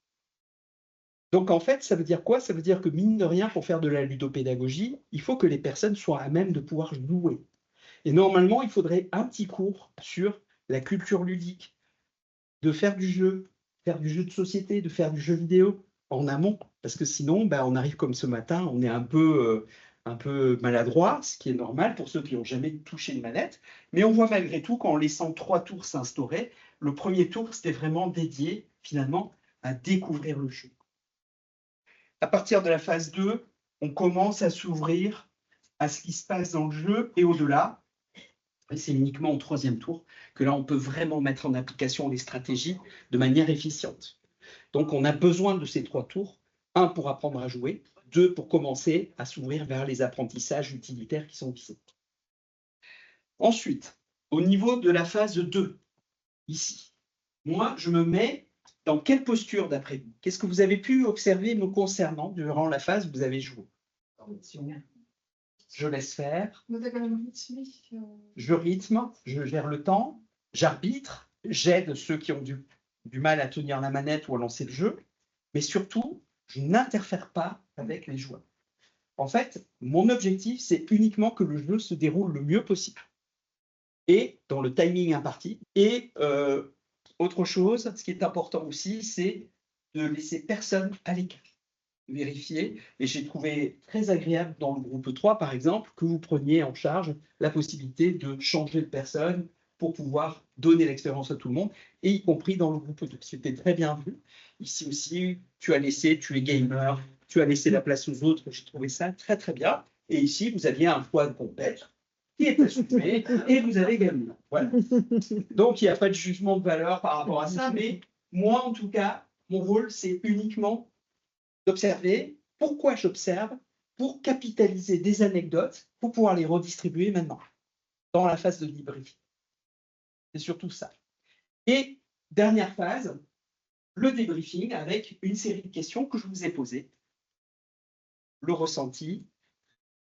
Donc, en fait, ça veut dire quoi? Ça veut dire que, mine de rien, pour faire de la ludopédagogie, il faut que les personnes soient à même de pouvoir jouer. Et normalement, il faudrait un petit cours sur la culture ludique, de faire du jeu de société, de faire du jeu vidéo en amont. Parce que sinon, ben, on arrive comme ce matin, on est un peu maladroit, ce qui est normal pour ceux qui n'ont jamais touché une manette. Mais on voit malgré tout qu'en laissant 3 tours s'instaurer, le premier tour, c'était vraiment dédié finalement à découvrir le jeu. À partir de la phase 2, on commence à s'ouvrir à ce qui se passe dans le jeu et au-delà. Et c'est uniquement au 3e tour que là, on peut vraiment mettre en application les stratégies de manière efficiente. Donc, on a besoin de ces 3 tours. 1 pour apprendre à jouer, 2 pour commencer à s'ouvrir vers les apprentissages utilitaires qui sont visés. Ensuite, au niveau de la phase 2, ici, moi, je me mets dans quelle posture d'après vous? Qu'est-ce que vous avez pu observer me concernant durant la phase où vous avez joué? Je laisse faire. Je rythme, je gère le temps, j'arbitre, j'aide ceux qui ont du mal à tenir la manette ou à lancer le jeu, mais surtout, je n'interfère pas avec les joueurs. En fait, mon objectif, c'est uniquement que le jeu se déroule le mieux possible et dans le timing imparti. Et autre chose, ce qui est important aussi, c'est de laisser personne à l'écart. Vérifier. Et j'ai trouvé très agréable dans le groupe 3, par exemple, que vous preniez en charge la possibilité de changer de personne pour pouvoir donner l'expérience à tout le monde, et y compris dans le groupe 2. C'était très bien vu. Ici aussi, tu es gamer, tu as laissé la place aux autres. J'ai trouvé ça très, très bien. Et ici, vous aviez un poids de compète qui est assumé et vous avez gagné. Voilà. Donc, il n'y a pas de jugement de valeur par rapport à ça, mais moi, en tout cas, mon rôle, c'est uniquement d'observer. Pourquoi j'observe? Pour capitaliser des anecdotes, pour pouvoir les redistribuer maintenant, dans la phase de débriefing. C'est surtout ça. Et dernière phase, le débriefing avec une série de questions que je vous ai posées. Le ressenti,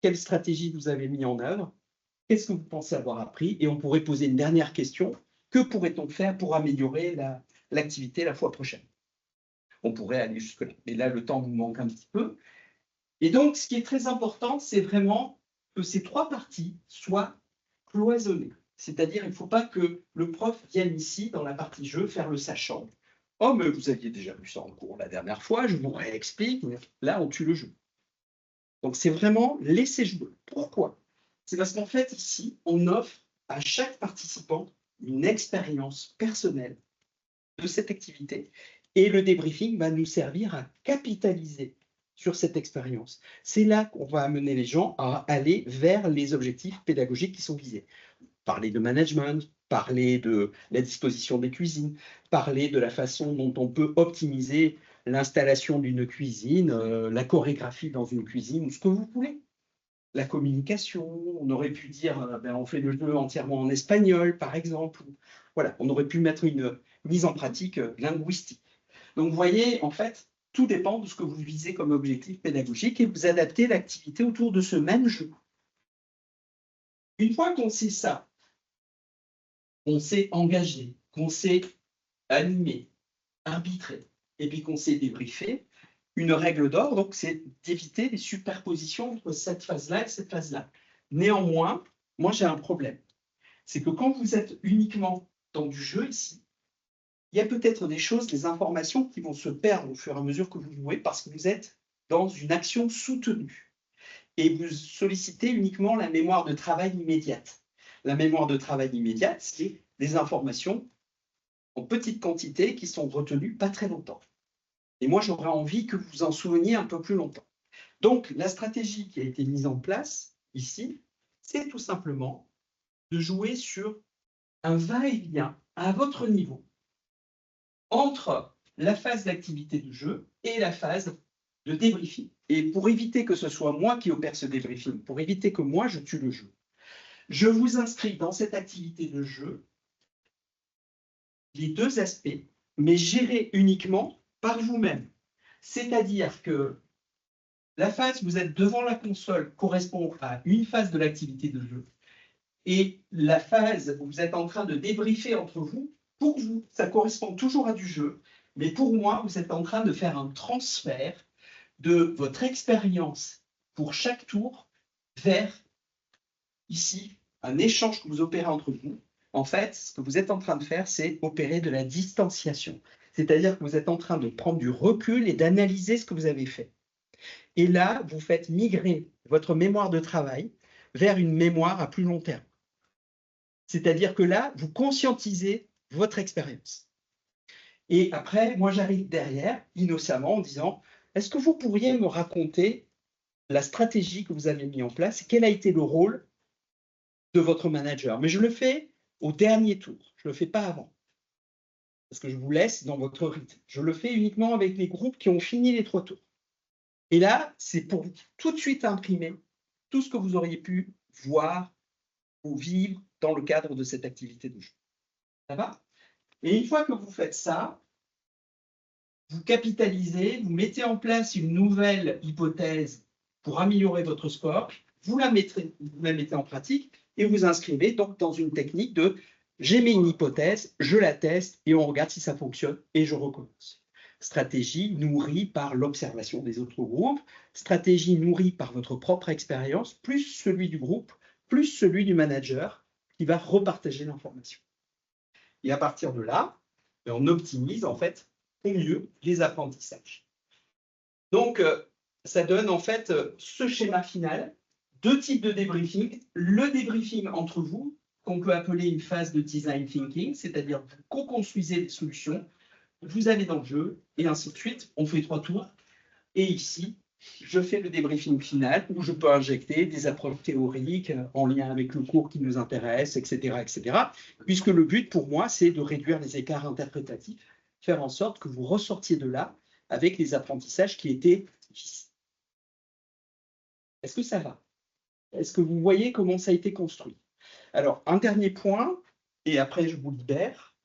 quelle stratégie vous avez mis en œuvre, qu'est-ce que vous pensez avoir appris, et on pourrait poser une dernière question, que pourrait-on faire pour améliorer l'activité la fois prochaine? On pourrait aller jusque-là. Mais là, le temps nous manque un petit peu. Et donc, ce qui est très important, c'est vraiment que ces 3 parties soient cloisonnées. C'est-à-dire, il ne faut pas que le prof vienne ici, dans la partie jeu, faire le sachant. « Oh, mais vous aviez déjà vu ça en cours la dernière fois, je vous réexplique. » Là, on tue le jeu. Donc, c'est vraiment laisser jouer. Pourquoi? C'est parce qu'en fait, ici, on offre à chaque participant une expérience personnelle de cette activité. Et le débriefing va nous servir à capitaliser sur cette expérience. C'est là qu'on va amener les gens à aller vers les objectifs pédagogiques qui sont visés. Parler de management, parler de la disposition des cuisines, parler de la façon dont on peut optimiser l'installation d'une cuisine, la chorégraphie dans une cuisine, ou ce que vous voulez. La communication, on aurait pu dire, on fait le jeu entièrement en espagnol, par exemple. Voilà, on aurait pu mettre une mise en pratique linguistique. Donc, vous voyez, en fait, tout dépend de ce que vous visez comme objectif pédagogique et vous adaptez l'activité autour de ce même jeu. Une fois qu'on sait ça, qu'on s'est engagé, qu'on s'est animé, arbitré, et puis qu'on s'est débriefé, une règle d'or, donc, c'est d'éviter les superpositions entre cette phase-là et cette phase-là. Néanmoins, moi, j'ai un problème. C'est que quand vous êtes uniquement dans du jeu ici, il y a peut-être des choses, des informations qui vont se perdre au fur et à mesure que vous jouez parce que vous êtes dans une action soutenue. Et vous sollicitez uniquement la mémoire de travail immédiate. La mémoire de travail immédiate, c'est des informations en petite quantité qui sont retenues pas très longtemps. Et moi, j'aurais envie que vous vous en souveniez un peu plus longtemps. Donc, la stratégie qui a été mise en place ici, c'est tout simplement de jouer sur un va-et-vient à votre niveau entre la phase d'activité de jeu et la phase de débriefing. Et pour éviter que ce soit moi qui opère ce débriefing, pour éviter que moi je tue le jeu, je vous inscris dans cette activité de jeu les 2 aspects, mais gérés uniquement par vous-même. C'est-à-dire que la phase où vous êtes devant la console correspond à une phase de l'activité de jeu. Et la phase où vous êtes en train de débriefer entre vous, pour vous, ça correspond toujours à du jeu. Mais pour moi, vous êtes en train de faire un transfert de votre expérience pour chaque tour vers, ici, un échange que vous opérez entre vous. En fait, ce que vous êtes en train de faire, c'est opérer de la distanciation. C'est-à-dire que vous êtes en train de prendre du recul et d'analyser ce que vous avez fait. Et là, vous faites migrer votre mémoire de travail vers une mémoire à plus long terme. C'est-à-dire que là, vous conscientisez votre expérience. Et après, moi, j'arrive derrière, innocemment, en disant, est-ce que vous pourriez me raconter la stratégie que vous avez mise en place et quel a été le rôle de votre manager? Mais je le fais au dernier tour, je ne le fais pas avant. Parce que je vous laisse dans votre rythme. Je le fais uniquement avec les groupes qui ont fini les 3 tours. Et là, c'est pour tout de suite imprimer tout ce que vous auriez pu voir ou vivre dans le cadre de cette activité de jeu. Ça va? Et une fois que vous faites ça, vous capitalisez, vous mettez en place une nouvelle hypothèse pour améliorer votre score, vous la mettez en pratique et vous inscrivez donc dans une technique de j'ai mis une hypothèse, je la teste et on regarde si ça fonctionne et je recommence. Stratégie nourrie par l'observation des autres groupes, stratégie nourrie par votre propre expérience, plus celui du groupe, plus celui du manager qui va repartager l'information. Et à partir de là, on optimise en fait au mieux les apprentissages. Donc, ça donne en fait ce schéma final, 2 types de débriefing. Le débriefing entre vous, qu'on peut appeler une phase de design thinking, c'est-à-dire vous co-construisez des solutions, vous allez dans le jeu, et ainsi de suite. On fait 3 tours. Et ici, je fais le débriefing final où je peux injecter des approches théoriques en lien avec le cours qui nous intéresse, etc., etc. Puisque le but pour moi, c'est de réduire les écarts interprétatifs, faire en sorte que vous ressortiez de là avec les apprentissages qui étaient ici. Est-ce que ça va? Est-ce que vous voyez comment ça a été construit? Alors, un dernier point, et après je vous libère.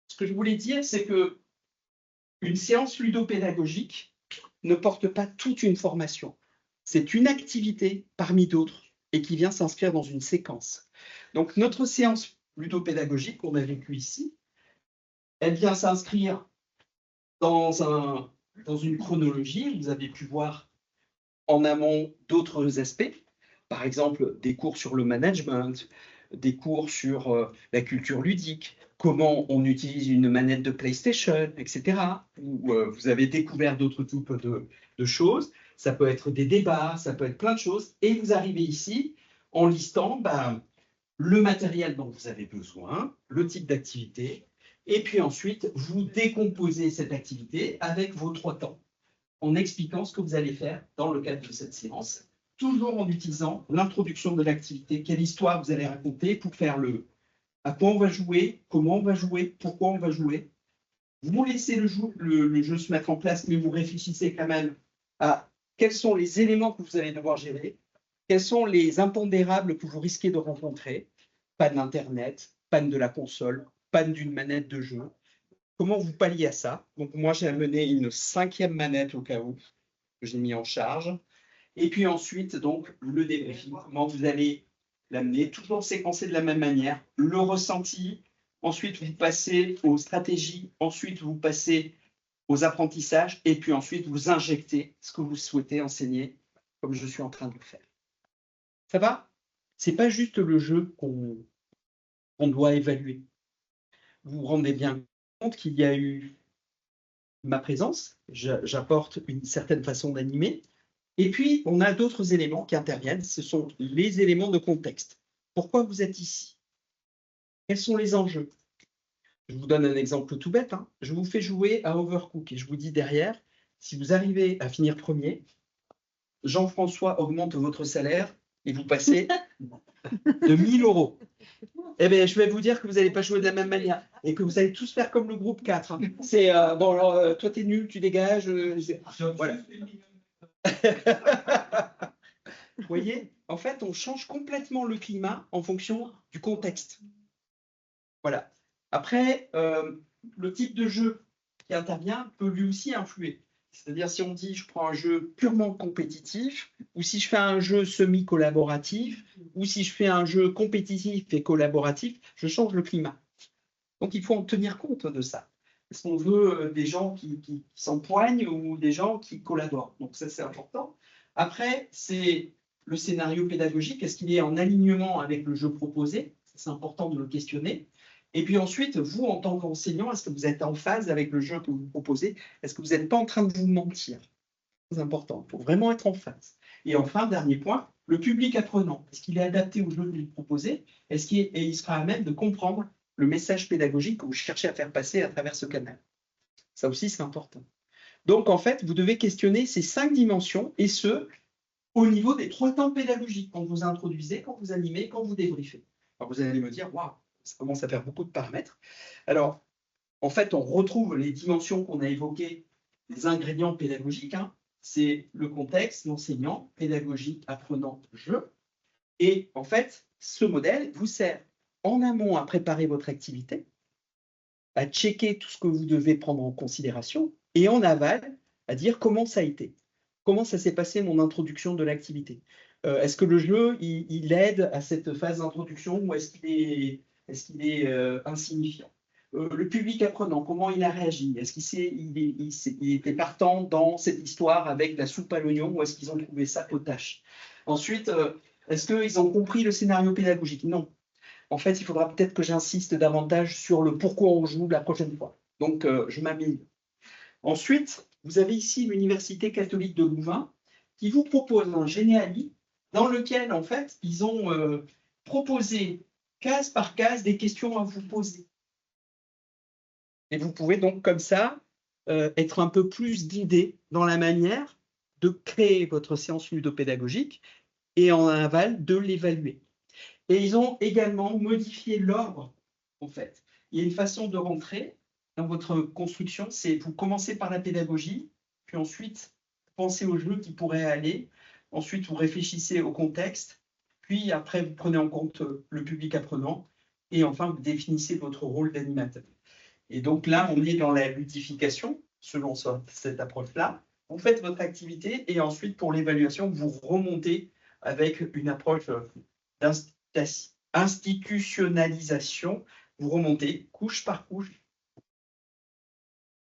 Ce que je voulais dire, c'est que une séance ludopédagogique ne porte pas toute une formation. C'est une activité parmi d'autres et qui vient s'inscrire dans une séquence. Donc, notre séance ludopédagogique qu'on a vécue ici, elle vient s'inscrire dans une chronologie. Vous avez pu voir en amont d'autres aspects, par exemple des cours sur le management, des cours sur la culture ludique, comment on utilise une manette de PlayStation, etc. Où vous avez découvert d'autres types de choses. Ça peut être des débats, ça peut être plein de choses. Et vous arrivez ici en listant le matériel dont vous avez besoin, le type d'activité, et puis ensuite, vous décomposez cette activité avec vos 3 temps, en expliquant ce que vous allez faire dans le cadre de cette séance, toujours en utilisant l'introduction de l'activité, quelle histoire vous allez raconter pour faire à quoi on va jouer, comment on va jouer, pourquoi on va jouer. Vous laissez le jeu se mettre en place, mais vous réfléchissez quand même à quels sont les éléments que vous allez devoir gérer, quels sont les impondérables que vous risquez de rencontrer, panne d'Internet, panne de la console, panne d'une manette de jeu. Comment vous palliez à ça? Donc moi, j'ai amené une 5e manette au cas où, que j'ai mis en charge. Et puis ensuite, donc, le débriefing, comment vous allez l'amener, toujours séquencé de la même manière, le ressenti, ensuite vous passez aux stratégies, ensuite vous passez aux apprentissages, et puis ensuite vous injectez ce que vous souhaitez enseigner, comme je suis en train de le faire. Ça va? C'est pas juste le jeu qu'on doit évaluer. Vous vous rendez bien compte qu'il y a eu ma présence, j'apporte une certaine façon d'animer, et puis on a d'autres éléments qui interviennent, ce sont les éléments de contexte. Pourquoi vous êtes ici? Quels sont les enjeux? Je vous donne un exemple tout bête, hein. Je vous fais jouer à Overcook et je vous dis derrière, si vous arrivez à finir premier, Jean-François augmente votre salaire et vous passez de 1 000 €. Eh bien, je vais vous dire que vous n'allez pas jouer de la même manière et que vous allez tous faire comme le groupe 4. Hein. C'est bon, alors toi, tu es nul, tu dégages. Voilà. Vous voyez, en fait, on change complètement le climat en fonction du contexte. Voilà. Après, le type de jeu qui intervient peut lui aussi influer. C'est-à-dire si on dit je prends un jeu purement compétitif, ou si je fais un jeu semi-collaboratif, ou si je fais un jeu compétitif et collaboratif, je change le climat. Donc il faut en tenir compte de ça. Est-ce qu'on veut des gens qui s'empoignent ou des gens qui collaborent? Donc ça c'est important. Après, c'est le scénario pédagogique. Est-ce qu'il est en alignement avec le jeu proposé? C'est important de le questionner. Et puis ensuite, vous, en tant qu'enseignant, est-ce que vous êtes en phase avec le jeu que vous proposez? Est-ce que vous n'êtes pas en train de vous mentir? C'est important, il faut vraiment être en phase. Et enfin, dernier point, le public apprenant. Est-ce qu'il est adapté au jeu que vous proposez? Est-ce qu'il sera à même de comprendre le message pédagogique que vous cherchez à faire passer à travers ce canal? Ça aussi, c'est important. Donc, en fait, vous devez questionner ces 5 dimensions, et ce, au niveau des 3 temps pédagogiques, quand vous introduisez, quand vous animez, quand vous débriefez. Alors, vous allez me dire, waouh, ça commence à faire beaucoup de paramètres. Alors, en fait, on retrouve les dimensions qu'on a évoquées, les ingrédients pédagogiques. Hein. C'est le contexte, l'enseignant, pédagogie, apprenant, jeu. Et en fait, ce modèle vous sert en amont à préparer votre activité, à checker tout ce que vous devez prendre en considération, et en aval, à dire comment ça a été. Comment ça s'est passé mon introduction de l'activité? Est-ce que le jeu, il aide à cette phase d'introduction ou est-ce qu'il est insignifiant? Le public apprenant, comment il a réagi? Est-ce qu'il était partant dans cette histoire avec la soupe à l'oignon ou est-ce qu'ils ont trouvé ça potache? Ensuite, est-ce qu'ils ont compris le scénario pédagogique? Non. En fait, il faudra peut-être que j'insiste davantage sur le pourquoi on joue la prochaine fois. Donc, je m'amène. Ensuite, vous avez ici l'Université catholique de Louvain qui vous propose un Généali dans lequel, en fait, ils ont proposé case par case des questions à vous poser. Et vous pouvez donc, comme ça, être un peu plus guidé dans la manière de créer votre séance ludopédagogique et en aval de l'évaluer. Et ils ont également modifié l'ordre, en fait. Il y a une façon de rentrer dans votre construction, c'est vous commencez par la pédagogie, puis ensuite, pensez au jeu qui pourrait aller, ensuite, vous réfléchissez au contexte, puis après, vous prenez en compte le public apprenant, et enfin, vous définissez votre rôle d'animateur. Et donc là, on est dans la ludification, selon cette approche-là. Vous faites votre activité, et ensuite, pour l'évaluation, vous remontez avec une approche institutionnalisation, vous remontez couche par couche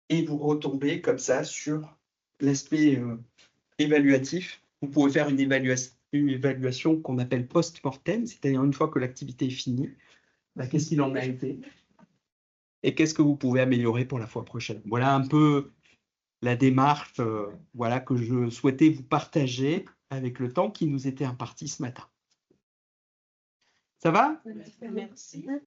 et vous retombez comme ça sur l'aspect évaluatif. Vous pouvez faire une évaluation qu'on appelle post-mortem, c'est-à-dire une fois que l'activité est finie, qu'est-ce qu'il en a été et qu'est-ce que vous pouvez améliorer pour la fois prochaine. Voilà un peu la démarche voilà, que je souhaitais vous partager avec le temps qui nous était imparti ce matin. Ça va? Merci.